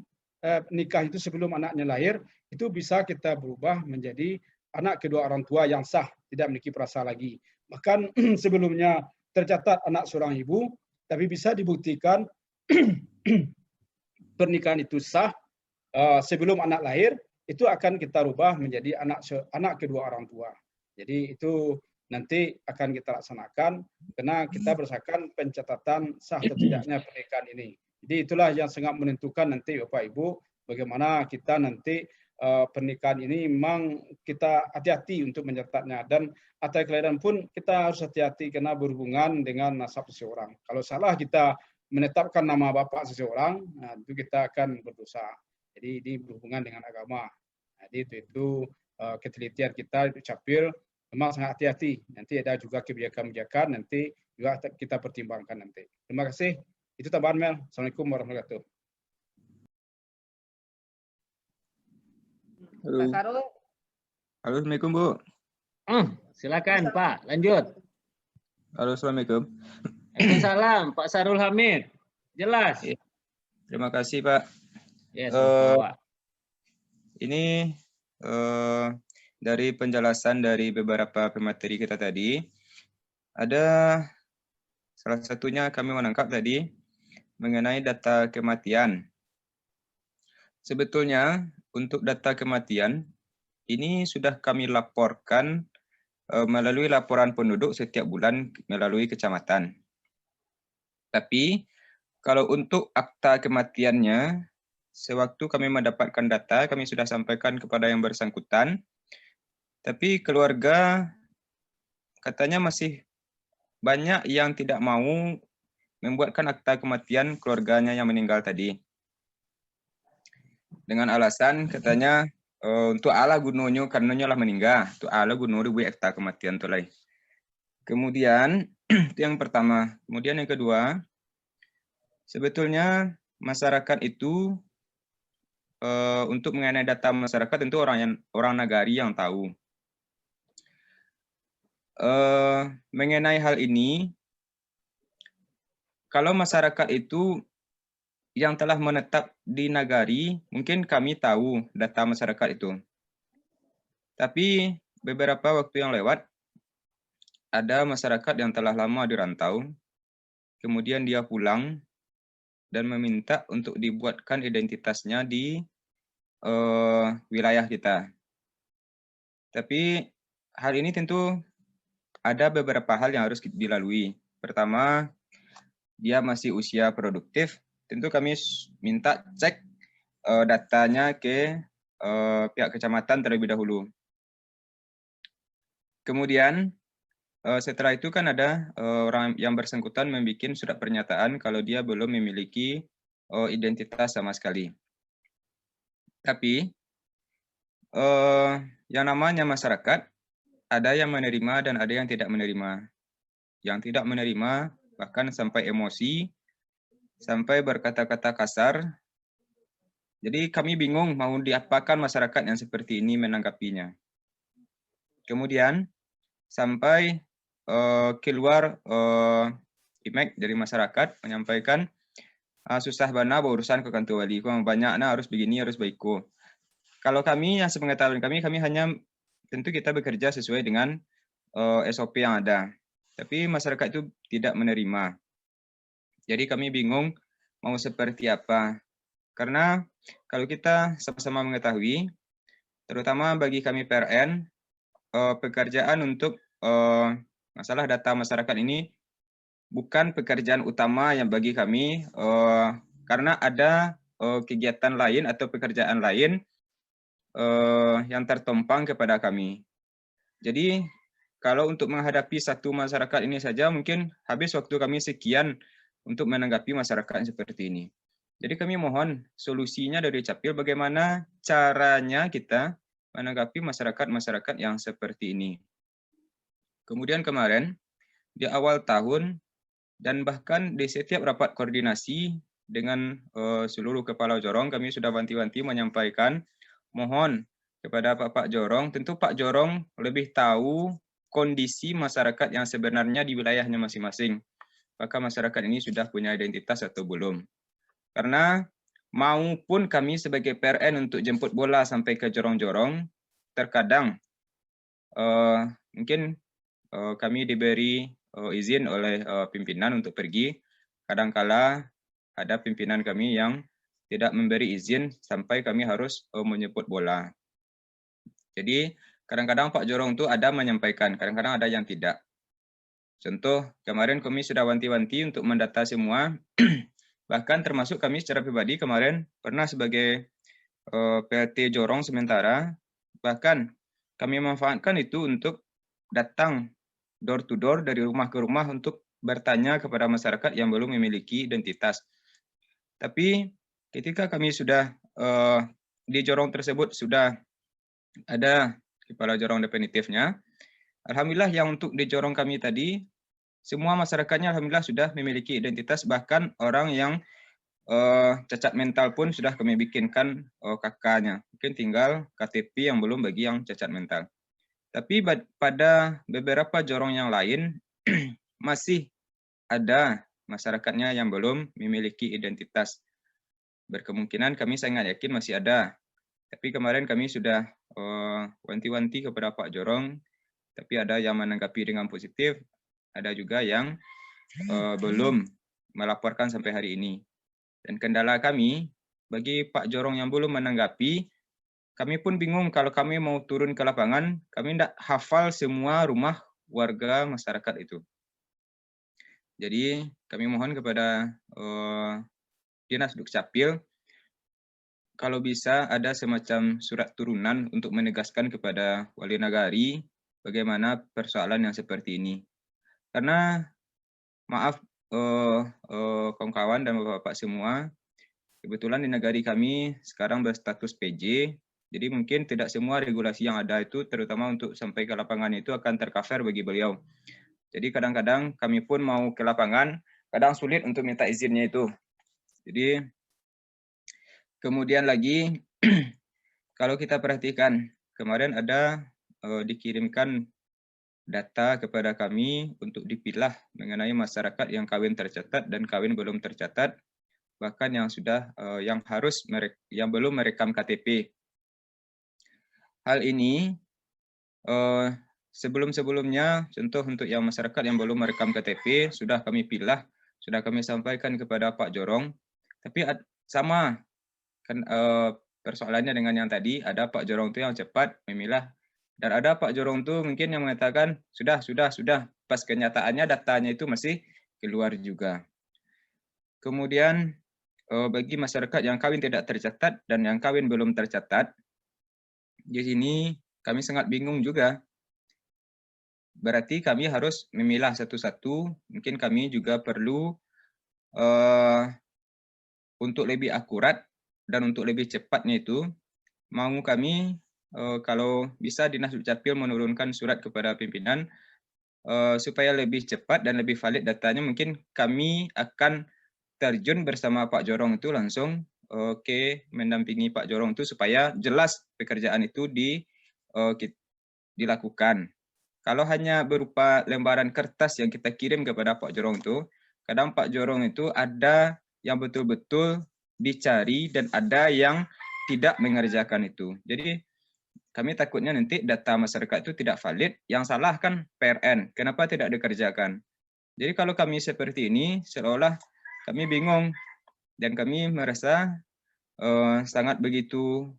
Speaker 2: nikah itu sebelum anaknya lahir, itu bisa kita berubah menjadi anak kedua orang tua yang sah, tidak memiliki perasa lagi. Bahkan sebelumnya tercatat anak seorang ibu, tapi bisa dibuktikan pernikahan itu sah sebelum anak lahir, itu akan kita rubah menjadi anak kedua orang tua. Jadi itu nanti akan kita laksanakan karena kita berdasarkan pencatatan sah atau tidaknya pernikahan ini. Jadi itulah yang sangat menentukan nanti Bapak Ibu bagaimana kita nanti pernikahan ini memang kita hati-hati untuk mencatatnya, dan akta kelahiran pun kita harus hati-hati karena berhubungan dengan nasab seseorang. Kalau salah kita menetapkan nama bapak seseorang, nah, itu kita akan berdosa. Jadi ini berhubungan dengan agama. Jadi itu ketelitian kita itu Capil memang sangat hati-hati. Nanti ada juga kebijakan-kebijakan nanti juga kita pertimbangkan nanti. Terima kasih. Itu tambahan Mel. Assalamualaikum warahmatullahi wabarakatuh.
Speaker 7: Halo.
Speaker 5: Pak Sarul.
Speaker 7: Halo, Assalamualaikum Bu.
Speaker 1: Silakan Pak, lanjut.
Speaker 7: Halo, Assalamualaikum.
Speaker 1: Waalaikumsalam, Pak Sarul Hamid. Jelas.
Speaker 7: Ya, terima kasih Pak.
Speaker 1: Yes,
Speaker 7: ini dari penjelasan dari beberapa pemateri kita tadi, ada salah satunya kami menangkap tadi mengenai data kematian. Sebetulnya untuk data kematian ini sudah kami laporkan melalui laporan penduduk setiap bulan melalui kecamatan. Tapi kalau untuk akta kematiannya, sewaktu kami mendapatkan data, kami sudah sampaikan kepada yang bersangkutan. Tapi keluarga katanya masih banyak yang tidak mau membuatkan akta kematian keluarganya yang meninggal tadi. Dengan alasan katanya untuk ala gunanya karenanya lah meninggal, untuk ala gunanya buat akta kematian tu lain. Kemudian itu yang pertama, kemudian yang kedua, sebetulnya masyarakat itu untuk mengenai data masyarakat tentu orang nagari yang tahu. Mengenai hal ini, kalau masyarakat itu yang telah menetap di nagari, mungkin kami tahu data masyarakat itu. Tapi beberapa waktu yang lewat, ada masyarakat yang telah lama di rantau, kemudian dia pulang dan meminta untuk dibuatkan identitasnya di wilayah kita. Tapi hal ini tentu ada beberapa hal yang harus dilalui. Pertama, dia masih usia produktif. Tentu kami minta cek datanya ke pihak kecamatan terlebih dahulu. Kemudian setelah itu kan ada orang yang bersangkutan membuat surat pernyataan kalau dia belum memiliki identitas sama sekali. Tapi yang namanya masyarakat, ada yang menerima dan ada yang tidak menerima. Yang tidak menerima bahkan sampai emosi, sampai berkata-kata kasar. Jadi kami bingung mau diapakan masyarakat yang seperti ini menanggapinya. Kemudian sampai keluar email dari masyarakat menyampaikan susah bana berurusan ke kantor wali, banyaknya harus begini harus baikku. Kalau kami yang sepengetahuan kami hanya tentu kita bekerja sesuai dengan SOP yang ada. Tapi masyarakat itu tidak menerima. Jadi kami bingung mau seperti apa. Karena kalau kita sama-sama mengetahui, terutama bagi kami PRN, pekerjaan untuk masalah data masyarakat ini bukan pekerjaan utama yang bagi kami, karena ada kegiatan lain atau pekerjaan lain yang tertumpang kepada kami. Jadi kalau untuk menghadapi satu masyarakat ini saja mungkin habis waktu kami sekian untuk menanggapi masyarakat seperti ini. Jadi kami mohon solusinya dari Capil bagaimana caranya kita menanggapi masyarakat-masyarakat yang seperti ini. Kemudian kemarin di awal tahun dan bahkan di setiap rapat koordinasi dengan seluruh kepala jorong kami sudah wanti-wanti menyampaikan mohon kepada Pak Jorong, tentu Pak Jorong lebih tahu kondisi masyarakat yang sebenarnya di wilayahnya masing-masing. Apakah masyarakat ini sudah punya identitas atau belum? Karena maupun kami sebagai PRN untuk jemput bola sampai ke jorong-jorong, terkadang mungkin kami diberi izin oleh pimpinan untuk pergi. Kadangkala ada pimpinan kami yang tidak memberi izin sampai kami harus menjemput bola. Jadi kadang-kadang Pak Jorong itu ada menyampaikan, kadang-kadang ada yang tidak. Contoh, kemarin kami sudah wanti-wanti untuk mendata semua Bahkan termasuk kami secara pribadi kemarin pernah sebagai PLT Jorong sementara, bahkan kami memanfaatkan itu untuk datang door to door dari rumah ke rumah untuk bertanya kepada masyarakat yang belum memiliki identitas. Tapi ketika kami sudah di Jorong tersebut sudah ada kepala Jorong definitifnya, alhamdulillah yang untuk di Jorong kami tadi, semua masyarakatnya alhamdulillah sudah memiliki identitas, bahkan orang yang cacat mental pun sudah kami bikinkan KK-nya. Mungkin tinggal KTP yang belum bagi yang cacat mental. Tapi pada beberapa Jorong yang lain masih ada masyarakatnya yang belum memiliki identitas. Berkemungkinan kami sangat yakin masih ada. Tapi kemarin kami sudah wanti-wanti kepada Pak Jorong, tapi ada yang menanggapi dengan positif, ada juga yang belum melaporkan sampai hari ini. Dan kendala kami, bagi Pak Jorong yang belum menanggapi, kami pun bingung kalau kami mau turun ke lapangan, kami tidak hafal semua rumah warga masyarakat itu. Jadi kami mohon kepada Dinas Dukcapil, kalau bisa ada semacam surat turunan untuk menegaskan kepada wali nagari bagaimana persoalan yang seperti ini. Karena maaf kawan-kawan dan bapak-bapak semua, kebetulan di negari kami sekarang berstatus PJ, jadi mungkin tidak semua regulasi yang ada itu, terutama untuk sampai ke lapangan itu akan tercover bagi beliau. Jadi kadang-kadang kami pun mau ke lapangan, kadang sulit untuk minta izinnya itu. Jadi kemudian lagi, kalau kita perhatikan, kemarin ada dikirimkan data kepada kami untuk dipilah mengenai masyarakat yang kawin tercatat dan kawin belum tercatat, bahkan yang sudah yang belum merekam KTP. Hal ini sebelum-sebelumnya, contoh untuk yang masyarakat yang belum merekam KTP sudah kami pilah, sudah kami sampaikan kepada Pak Jorong, tapi sama kan persoalannya dengan yang tadi, ada Pak Jorong itu yang cepat memilah. Dan ada Pak Jorong itu mungkin yang mengatakan, sudah. Pas kenyataannya datanya itu masih keluar juga. Kemudian bagi masyarakat yang kawin tidak tercatat dan yang kawin belum tercatat, di sini kami sangat bingung juga. Berarti kami harus memilah satu-satu. Mungkin kami juga perlu untuk lebih akurat dan untuk lebih cepatnya itu, mau kami kalau bisa Dinas Dukcapil menurunkan surat kepada pimpinan supaya lebih cepat dan lebih valid datanya, mungkin kami akan terjun bersama Pak Jorong itu langsung mendampingi Pak Jorong itu supaya jelas pekerjaan itu dilakukan. Kalau hanya berupa lembaran kertas yang kita kirim kepada Pak Jorong itu, kadang Pak Jorong itu ada yang betul-betul dicari dan ada yang tidak mengerjakan itu. Jadi kami takutnya nanti data masyarakat itu tidak valid, yang salah kan PRN, kenapa tidak dikerjakan? Jadi kalau kami seperti ini, seolah kami bingung, dan kami merasa sangat begitu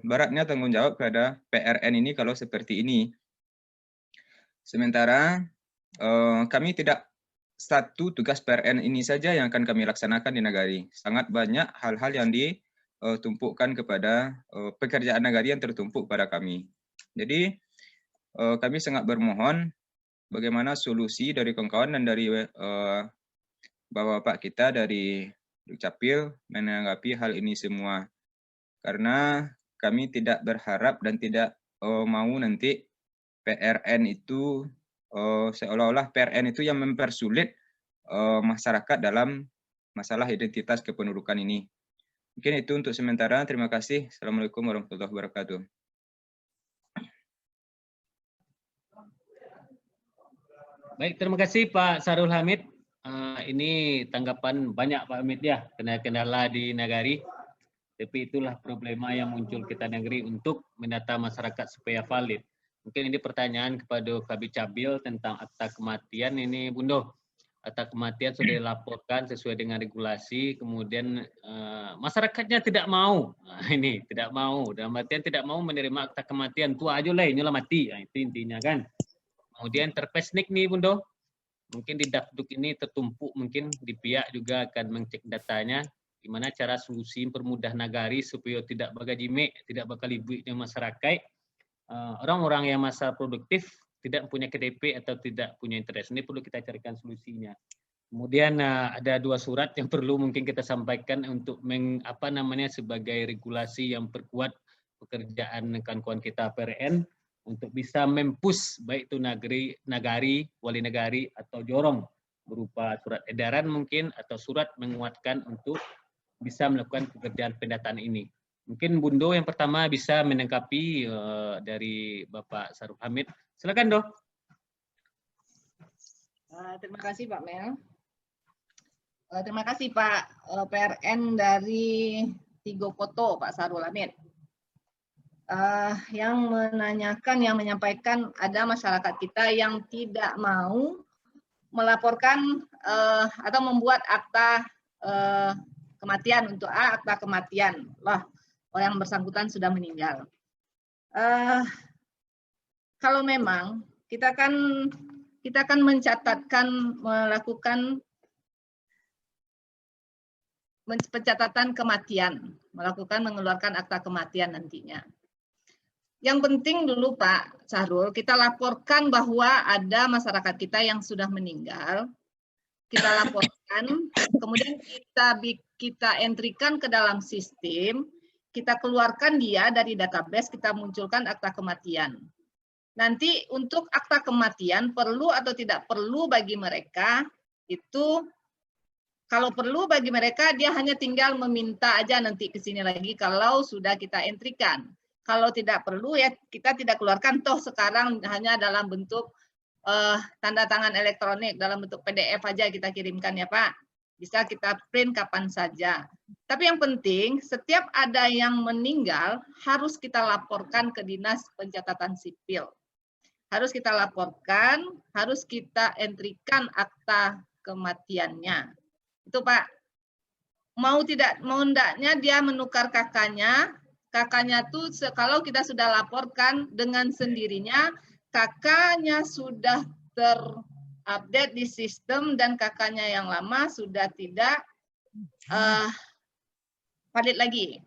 Speaker 7: beratnya tanggung jawab pada PRN ini kalau seperti ini. Sementara kami tidak satu tugas PRN ini saja yang akan kami laksanakan di Nagari. Sangat banyak hal-hal yang ditumpukkan kepada pekerjaan Nagari yang tertumpuk pada kami. Jadi kami sangat bermohon bagaimana solusi dari kawan-kawan dan dari bapak-bapak kita dari Dukcapil menanggapi hal ini semua. Karena kami tidak berharap dan tidak mau nanti PRN itu seolah-olah PRN itu yang mempersulit masyarakat dalam masalah identitas kependudukan ini. Mungkin itu untuk sementara. Terima kasih. Assalamualaikum warahmatullahi wabarakatuh.
Speaker 1: Baik, terima kasih Pak Sarul Hamid. Ini tanggapan banyak Pak Hamid ya, kendala di Nagari. Tapi itulah problema yang muncul kita negeri untuk mendata masyarakat supaya valid. Mungkin ini pertanyaan kepada Kabid Cabil tentang akta kematian ini, Bundo. Akta kematian sudah dilaporkan sesuai dengan regulasi, kemudian masyarakatnya tidak mau. Nah, ini tidak mau, dalam artian tidak mau menerima akta kematian. Tua aja lah, inilah mati. Nah, itu intinya kan. Kemudian terpesnik nih, Bundo. Mungkin di Dapduk ini tertumpuk, mungkin di pihak juga akan mengecek datanya, gimana cara solusi permudah nagari supaya tidak bagajime, tidak bakal ibu-ibu masyarakat, orang-orang yang masa produktif tidak punya KTP atau tidak punya interest. Ini perlu kita carikan solusinya. Kemudian ada 2 surat yang perlu mungkin kita sampaikan untuk sebagai regulasi yang perkuat pekerjaan kawan-kawan kita PRN untuk bisa mempush baik itu nagari, wali nagari atau jorong berupa surat edaran mungkin atau surat menguatkan untuk bisa melakukan pekerjaan pendataan ini. Mungkin Bundo yang pertama bisa menanggapi dari Bapak Sarul Hamid. Silakan, Dok.
Speaker 5: Terima kasih Pak Mel. Terima kasih Pak PRN dari Tigo Poto, Pak Sarul Hamid. Yang menanyakan, yang menyampaikan ada masyarakat kita yang tidak mau melaporkan atau membuat akta kematian untuk akta kematian. Orang bersangkutan sudah meninggal. Kalau memang kita kan mencatatkan, melakukan pencatatan kematian, mengeluarkan akta kematian nantinya. Yang penting dulu Pak Sarul, kita laporkan bahwa ada masyarakat kita yang sudah meninggal, kita laporkan, kemudian kita entrikan ke dalam sistem, kita keluarkan dia dari database, kita munculkan akta kematian. Nanti untuk akta kematian perlu atau tidak perlu bagi mereka, itu kalau perlu bagi mereka dia hanya tinggal meminta aja nanti ke sini lagi kalau sudah kita entrikan. Kalau tidak perlu ya kita tidak keluarkan, toh sekarang hanya dalam bentuk tanda tangan elektronik, dalam bentuk PDF aja kita kirimkan ya Pak. Bisa kita print kapan saja. Tapi yang penting setiap ada yang meninggal harus kita laporkan ke Dinas Pencatatan Sipil. Harus kita laporkan, harus kita entrikan akta kematiannya. Itu Pak. Mau hendaknya dia menukar kakaknya tuh kalau kita sudah laporkan dengan sendirinya, kakaknya sudah terupdate di sistem dan kakaknya yang lama sudah tidak valid lagi.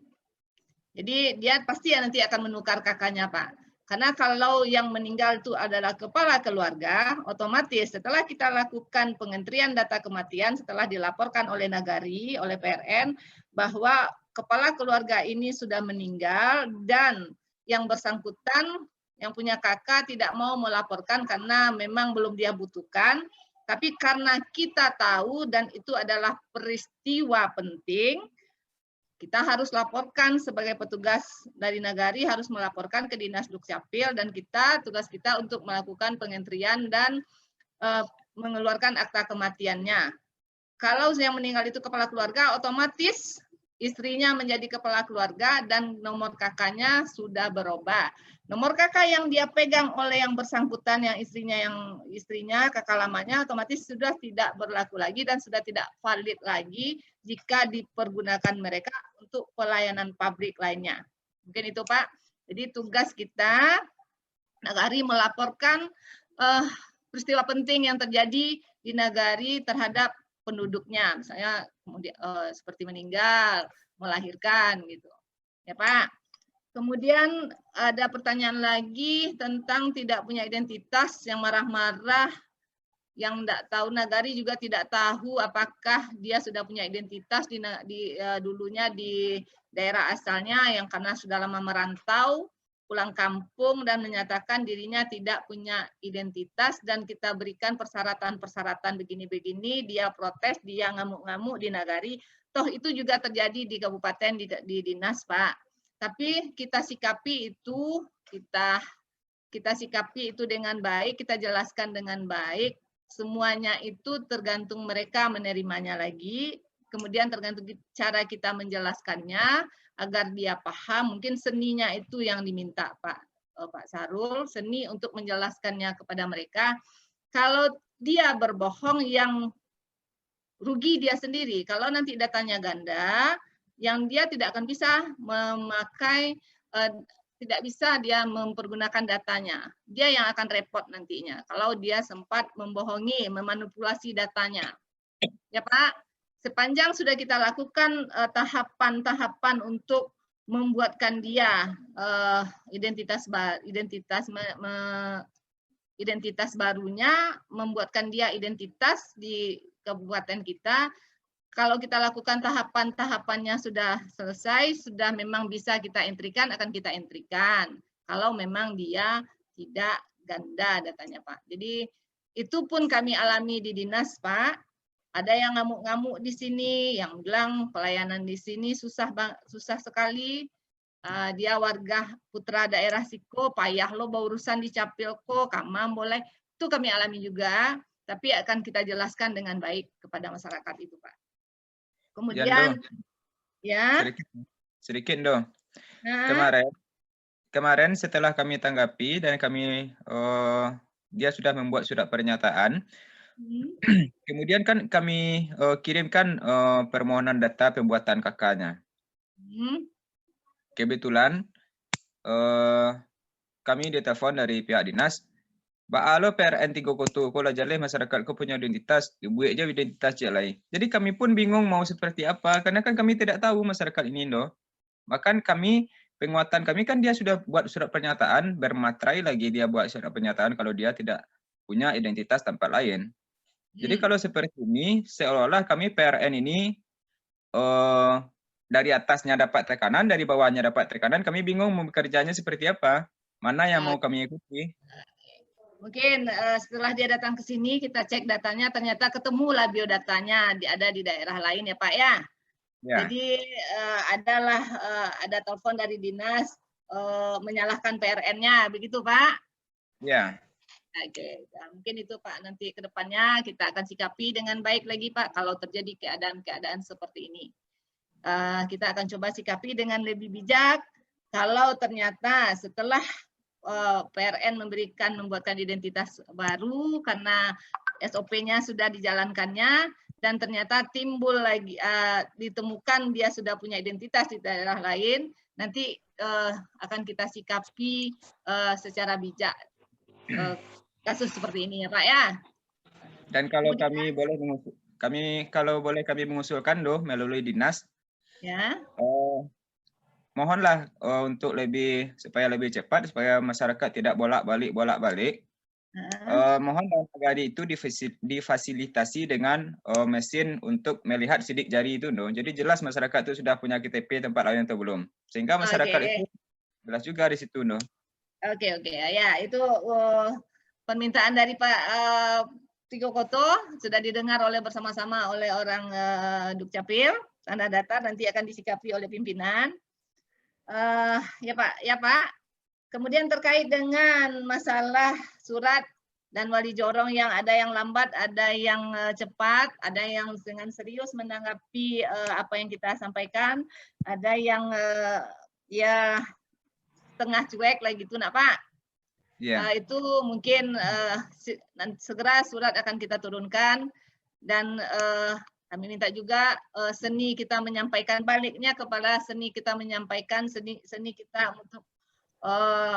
Speaker 5: Jadi dia pasti nanti akan menukar kakaknya Pak. Karena kalau yang meninggal itu adalah kepala keluarga, otomatis setelah kita lakukan pengentrian data kematian, setelah dilaporkan oleh Nagari, oleh PRN, bahwa kepala keluarga ini sudah meninggal dan yang bersangkutan, yang punya kakak tidak mau melaporkan karena memang belum dia butuhkan, tapi karena kita tahu dan itu adalah peristiwa penting, kita harus laporkan sebagai petugas dari Nagari, harus melaporkan ke Dinas Dukcapil dan tugas kita untuk melakukan pengentrian dan mengeluarkan akta kematiannya. Kalau yang meninggal itu kepala keluarga, otomatis istrinya menjadi kepala keluarga dan nomor kakaknya sudah berubah. Nomor kakak yang dia pegang oleh yang bersangkutan, yang istrinya kakak lamanya, otomatis sudah tidak berlaku lagi dan sudah tidak valid lagi jika dipergunakan mereka untuk pelayanan publik lainnya. Mungkin itu Pak. Jadi tugas kita Nagari melaporkan peristiwa penting yang terjadi di Nagari terhadap penduduknya, misalnya kemudian seperti meninggal, melahirkan gitu. Ya Pak. Kemudian ada pertanyaan lagi tentang tidak punya identitas, yang marah-marah, yang tidak tahu. Nagari juga tidak tahu apakah dia sudah punya identitas dulunya di daerah asalnya, yang karena sudah lama merantau, pulang kampung dan menyatakan dirinya tidak punya identitas, dan kita berikan persyaratan-persyaratan begini-begini, dia protes, dia ngamuk-ngamuk di Nagari. Toh itu juga terjadi di kabupaten, di dinas Pak. Tapi kita sikapi itu, kita sikapi itu dengan baik, kita jelaskan dengan baik. Semuanya itu tergantung mereka menerimanya lagi, kemudian tergantung cara kita menjelaskannya agar dia paham. Mungkin seninya itu yang diminta Pak Sarul, seni untuk menjelaskannya kepada mereka. Kalau dia berbohong, yang rugi dia sendiri. Kalau nanti datanya ganda, yang dia tidak akan bisa memakai tidak bisa dia mempergunakan datanya. Dia yang akan repot nantinya kalau dia sempat membohongi, memanipulasi datanya. Ya Pak, sepanjang sudah kita lakukan tahapan-tahapan untuk membuatkan dia identitas barunya, membuatkan dia identitas di kabupaten kita. Kalau kita lakukan tahapan-tahapannya sudah selesai, sudah memang bisa kita entrikan, akan kita entrikan. Kalau memang dia tidak ganda datanya, Pak. Jadi itu pun kami alami di dinas, Pak. Ada yang ngamuk-ngamuk di sini, yang bilang pelayanan di sini susah sekali. Dia warga putra daerah Siko, payah lo berurusan di Capilko, kamam boleh. Itu kami alami juga, tapi akan kita jelaskan dengan baik kepada masyarakat itu, Pak. Kemudian, ya.
Speaker 7: Sedikit dong.
Speaker 5: Nah.
Speaker 7: Kemarin setelah kami tanggapi dan kami dia sudah membuat surat pernyataan. Kemudian kan kami kirimkan permohonan data pembuatan KK-nya. Kebetulan kami ditelepon dari pihak dinas. Baalo PRN 3 Koto, kalau jaleh masyarakatku punya identitas, buat aja identitas je lain. Jadi kami pun bingung mau seperti apa, karena kan kami tidak tahu masyarakat ini loh. Bahkan kami, penguatan kami kan dia sudah buat surat pernyataan, bermaterai lagi dia buat surat pernyataan kalau dia tidak punya identitas tempat lain. Jadi kalau seperti ini, seolah-olah kami PRN ini dari atasnya dapat tekanan, dari bawahnya dapat tekanan, kami bingung mau bekerjanya seperti apa, mana yang mau kami ikuti.
Speaker 5: Mungkin setelah dia datang ke sini, kita cek datanya, ternyata ketemulah biodatanya ada di daerah lain ya Pak ya. Jadi ada telepon dari dinas menyalahkan PRN-nya, begitu Pak?
Speaker 7: Ya.
Speaker 5: Oke, nah, mungkin itu Pak, nanti ke depannya kita akan sikapi dengan baik lagi Pak, kalau terjadi keadaan-keadaan seperti ini. Kita akan coba sikapi dengan lebih bijak, kalau ternyata setelah PRN membuatkan identitas baru karena SOP-nya sudah dijalankannya dan ternyata timbul lagi ditemukan dia sudah punya identitas di daerah lain, nanti akan kita sikapi secara bijak kasus seperti ini ya Pak ya.
Speaker 7: Dan kalau kami mengusulkan melalui dinas,
Speaker 5: ya.
Speaker 7: Mohonlah untuk supaya lebih cepat, supaya masyarakat tidak bolak-balik. Mohon nagari itu difasilitasi dengan mesin untuk melihat sidik jari itu, Jadi jelas masyarakat itu sudah punya KTP tempat lain atau belum, sehingga masyarakat itu jelas juga di situ,
Speaker 5: Oke, ya itu permintaan dari Pak Tigo Koto sudah didengar bersama-sama oleh orang Dukcapil, tanda data nanti akan disikapi oleh pimpinan. Ya Pak. Kemudian terkait dengan masalah surat dan wali jorong yang ada yang lambat, ada yang cepat, ada yang dengan serius menanggapi apa yang kita sampaikan, ada yang ya setengah cuek lagi itu nak Pak. Itu mungkin segera surat akan kita turunkan dan kami minta juga seni kita menyampaikan baliknya kepada seni kita menyampaikan seni kita untuk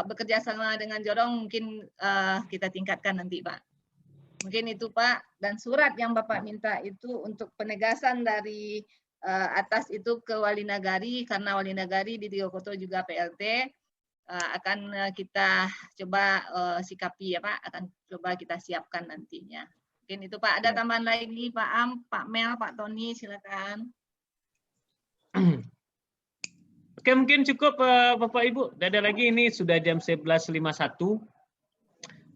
Speaker 5: bekerja sama dengan jorong mungkin kita tingkatkan nanti Pak. Mungkin itu Pak, dan surat yang Bapak minta itu untuk penegasan dari atas itu ke Wali Nagari, karena Wali Nagari di Tigo Koto juga PLT, akan kita coba sikapi ya Pak, akan coba kita siapkan nantinya. Mungkin itu Pak, ada tambahan lagi Pak Am, Pak Mel, Pak Tony, silakan.
Speaker 1: Oke, mungkin cukup Bapak Ibu. Tidak ada lagi, ini sudah jam 11.51.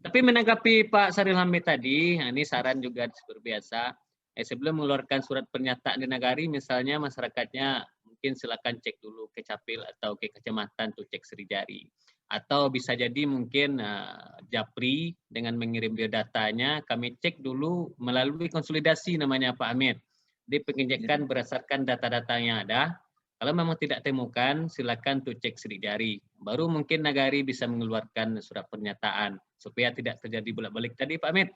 Speaker 1: Tapi menanggapi Pak Saril Hamid tadi, ini saran juga seperti biasa. Sebelum mengeluarkan surat pernyataan di Nagari, misalnya masyarakatnya mungkin silakan cek dulu ke Capil atau ke kecamatan untuk cek seri jari. Atau bisa jadi mungkin Japri dengan mengirim biodatanya, kami cek dulu melalui konsolidasi namanya Pak Hamid. Di pengecekan berdasarkan data-data yang ada. Kalau memang tidak temukan, silakan tuh cek sidik jari. Baru mungkin Nagari bisa mengeluarkan surat pernyataan supaya tidak terjadi bolak-balik tadi Pak Hamid.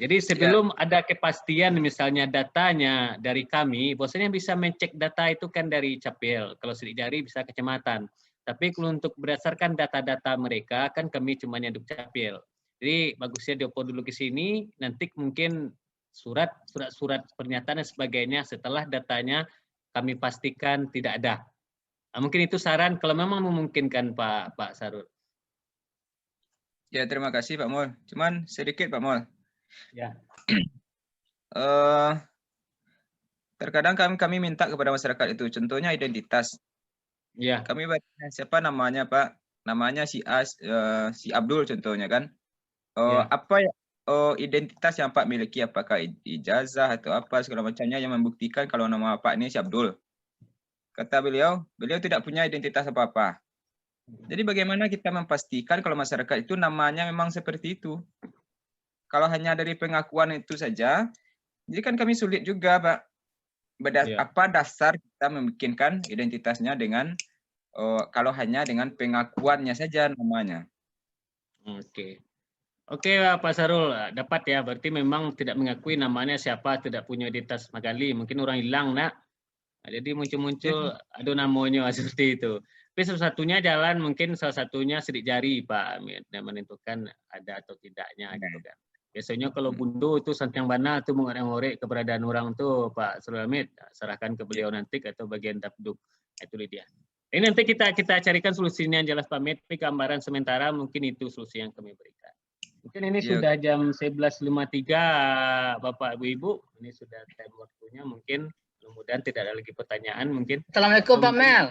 Speaker 1: Jadi sebelum ada kepastian misalnya datanya dari kami, bahwasanya bisa mencek data itu kan dari Capil. Kalau sidik jari bisa kecamatan. Tapi kalau untuk berdasarkan data-data mereka, kan kami cuma yang dukcapil. Jadi bagusnya dioper dulu ke sini, nanti mungkin surat pernyataan dan sebagainya setelah datanya kami pastikan tidak ada. Nah, mungkin itu saran kalau memang memungkinkan Pak Sarul.
Speaker 7: Ya, terima kasih Pak Mul. Cuman sedikit Pak Mul.
Speaker 1: Ya.
Speaker 7: Terkadang kami minta kepada masyarakat itu, contohnya identitas.
Speaker 1: Ya.
Speaker 7: Kami bertanya siapa namanya Pak? Namanya si si Abdul contohnya kan. Apa identitas yang Pak miliki? Apakah ijazah atau apa segala macamnya yang membuktikan kalau nama Pak ini si Abdul? Kata beliau tidak punya identitas apa-apa. Jadi bagaimana kita memastikan kalau masyarakat itu namanya memang seperti itu? Kalau hanya dari pengakuan itu saja, jadi kan kami sulit juga Pak. Apa dasar kita membikinkan identitasnya dengan kalau hanya dengan pengakuannya saja namanya.
Speaker 1: Oke, Pak Sarul, dapat ya. Berarti memang tidak mengakui namanya siapa, tidak punya identitas Magali. Mungkin orang hilang, nak. Nah, jadi muncul-muncul ada namanya seperti itu. Tapi satu-satunya jalan mungkin salah satunya sidik jari Pak Amit yang menentukan ada atau tidaknya gitu kan. Biasanya kalau bundu itu santang bana itu mengorek-ngorek keberadaan orang tuh Pak Sarul Amit, serahkan ke beliau nanti atau bagian dapduk. Itu dia. Ini nanti kita carikan solusinya yang jelas Pak Amit, tapi gambaran sementara mungkin itu solusi yang kami berikan. Mungkin ini sudah jam 11.53 Bapak Ibu, ini sudah time waktunya mungkin. Mudah-mudahan tidak ada lagi pertanyaan mungkin.
Speaker 8: Assalamualaikum Pak Mel.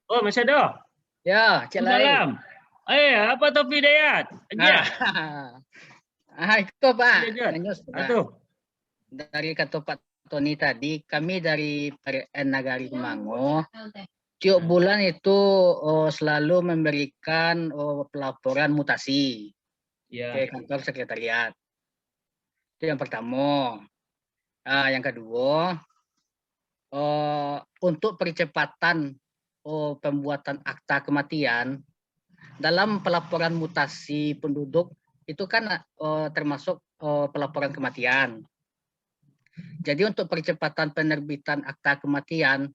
Speaker 1: Oh, masih ada?
Speaker 8: Ya,
Speaker 1: Salam. Apa Taufiq Hidayat? Ya.
Speaker 8: Itu Pak.
Speaker 1: Aduh.
Speaker 8: Dari kata Pak Tony tadi, kami dari PRN Nagari Kemango, tiap bulan itu selalu memberikan pelaporan mutasi ke kantor sekretariat. Itu yang pertama. Yang kedua, untuk percepatan pembuatan akta kematian, dalam pelaporan mutasi penduduk itu kan termasuk pelaporan kematian. Jadi untuk percepatan penerbitan akta kematian,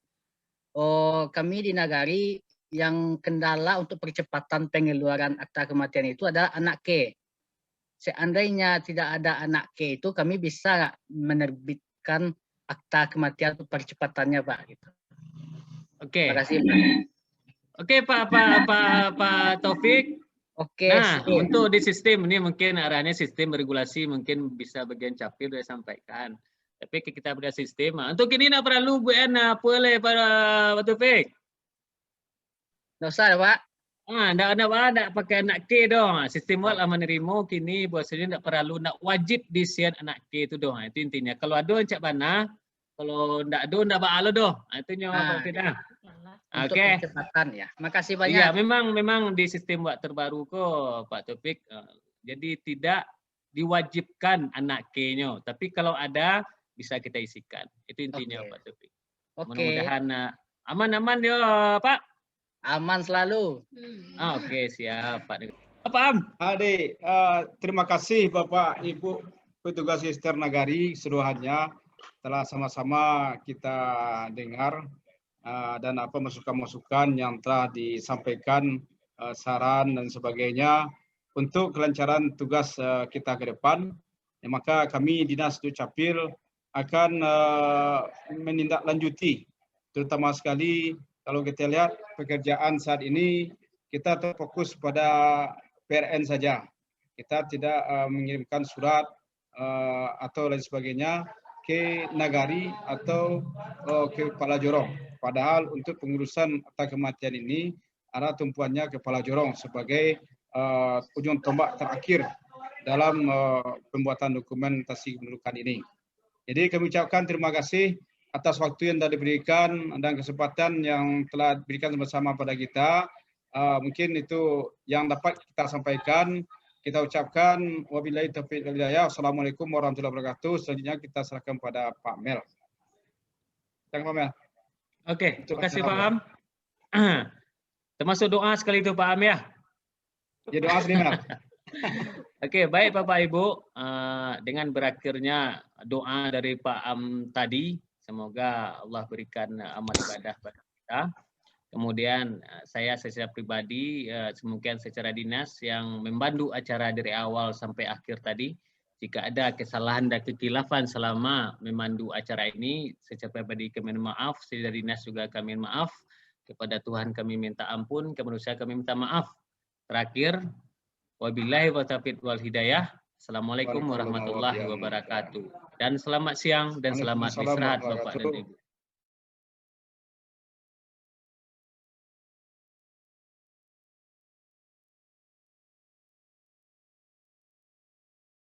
Speaker 8: kami di Nagari yang kendala untuk percepatan pengeluaran akta kematian itu adalah anak K. Seandainya tidak ada anak K itu, kami bisa menerbitkan akta kematian untuk percepatannya Pak. Gitu.
Speaker 1: Oke.
Speaker 8: Terima kasih Pak.
Speaker 1: Oke Pak Taufik.
Speaker 8: Oke.
Speaker 1: Nah, untuk di sistem ini mungkin arahnya sistem regulasi mungkin bisa bagian capil sudah sampaikan. Tapi kita beda sistem. Untuk ini nak perlu buat boleh Pak Taufik.
Speaker 8: Nggak usah Pak.
Speaker 1: Ndak pakai anak K dong. Sistem wal menerima kini bahwasanya ndak perlu nak wajib disian anak K itu dong. Itu intinya. Kalau ada cak bana, kalau ndak ada ndak baalo doh. Itu nyawa tidak.
Speaker 8: Untuk percepatan ya. Makasih banyak.
Speaker 1: Iya, memang di sistem wak terbaru kok Pak Taufik. Jadi tidak diwajibkan anak K-nya, tapi kalau ada bisa kita isikan. Itu intinya Pak Taufik. Mudah-mudahan aman-aman ya Pak.
Speaker 8: Aman selalu.
Speaker 1: Oke, siap Pak. Pak Am.
Speaker 2: Adik, terima kasih Bapak Ibu petugas Sister Nagari seluruhnya telah sama-sama kita dengar dan masukan-masukan yang telah disampaikan, saran dan sebagainya untuk kelancaran tugas kita ke depan. Maka kami Dinas Dukcapil akan menindaklanjuti, terutama sekali kalau kita lihat pekerjaan saat ini kita terfokus pada PRN saja. Kita tidak mengirimkan surat atau lain sebagainya ke Nagari atau ke Kepala Jorong. Padahal untuk pengurusan akta kematian ini ada tumpuannya Kepala Jorong sebagai ujung tombak terakhir dalam pembuatan dokumentasi kependudukan ini. Jadi kami ucapkan terima kasih atas waktu yang telah diberikan dan kesempatan yang telah diberikan bersama pada kita. Mungkin itu yang dapat kita sampaikan. Kita ucapkan wabillahi taufiq wal hidayah. Assalamualaikum warahmatullahi wabarakatuh. Selanjutnya kita serahkan pada Pak Mel. Pak Mel.
Speaker 1: Oke, terima kasih Pak Am. Termasuk doa sekali itu Pak Am ya.
Speaker 2: Ya doa sendiri.
Speaker 1: Oke, baik Bapak Ibu. Dengan berakhirnya doa dari Pak Am tadi, semoga Allah berikan amal ibadah pada kita. Kemudian saya secara pribadi, mungkin secara dinas yang membantu acara dari awal sampai akhir tadi. Jika ada kesalahan dan kekhilafan selama memandu acara ini, secara pribadi kami maaf, secara dinas juga kami maaf. Kepada Tuhan kami minta ampun, kepada manusia kami minta maaf. Terakhir, wabillahi wa taufiq wal hidayah. Assalamualaikum warahmatullahi wabarakatuh. Dan selamat siang dan selamat istirahat Bapak dan Ibu.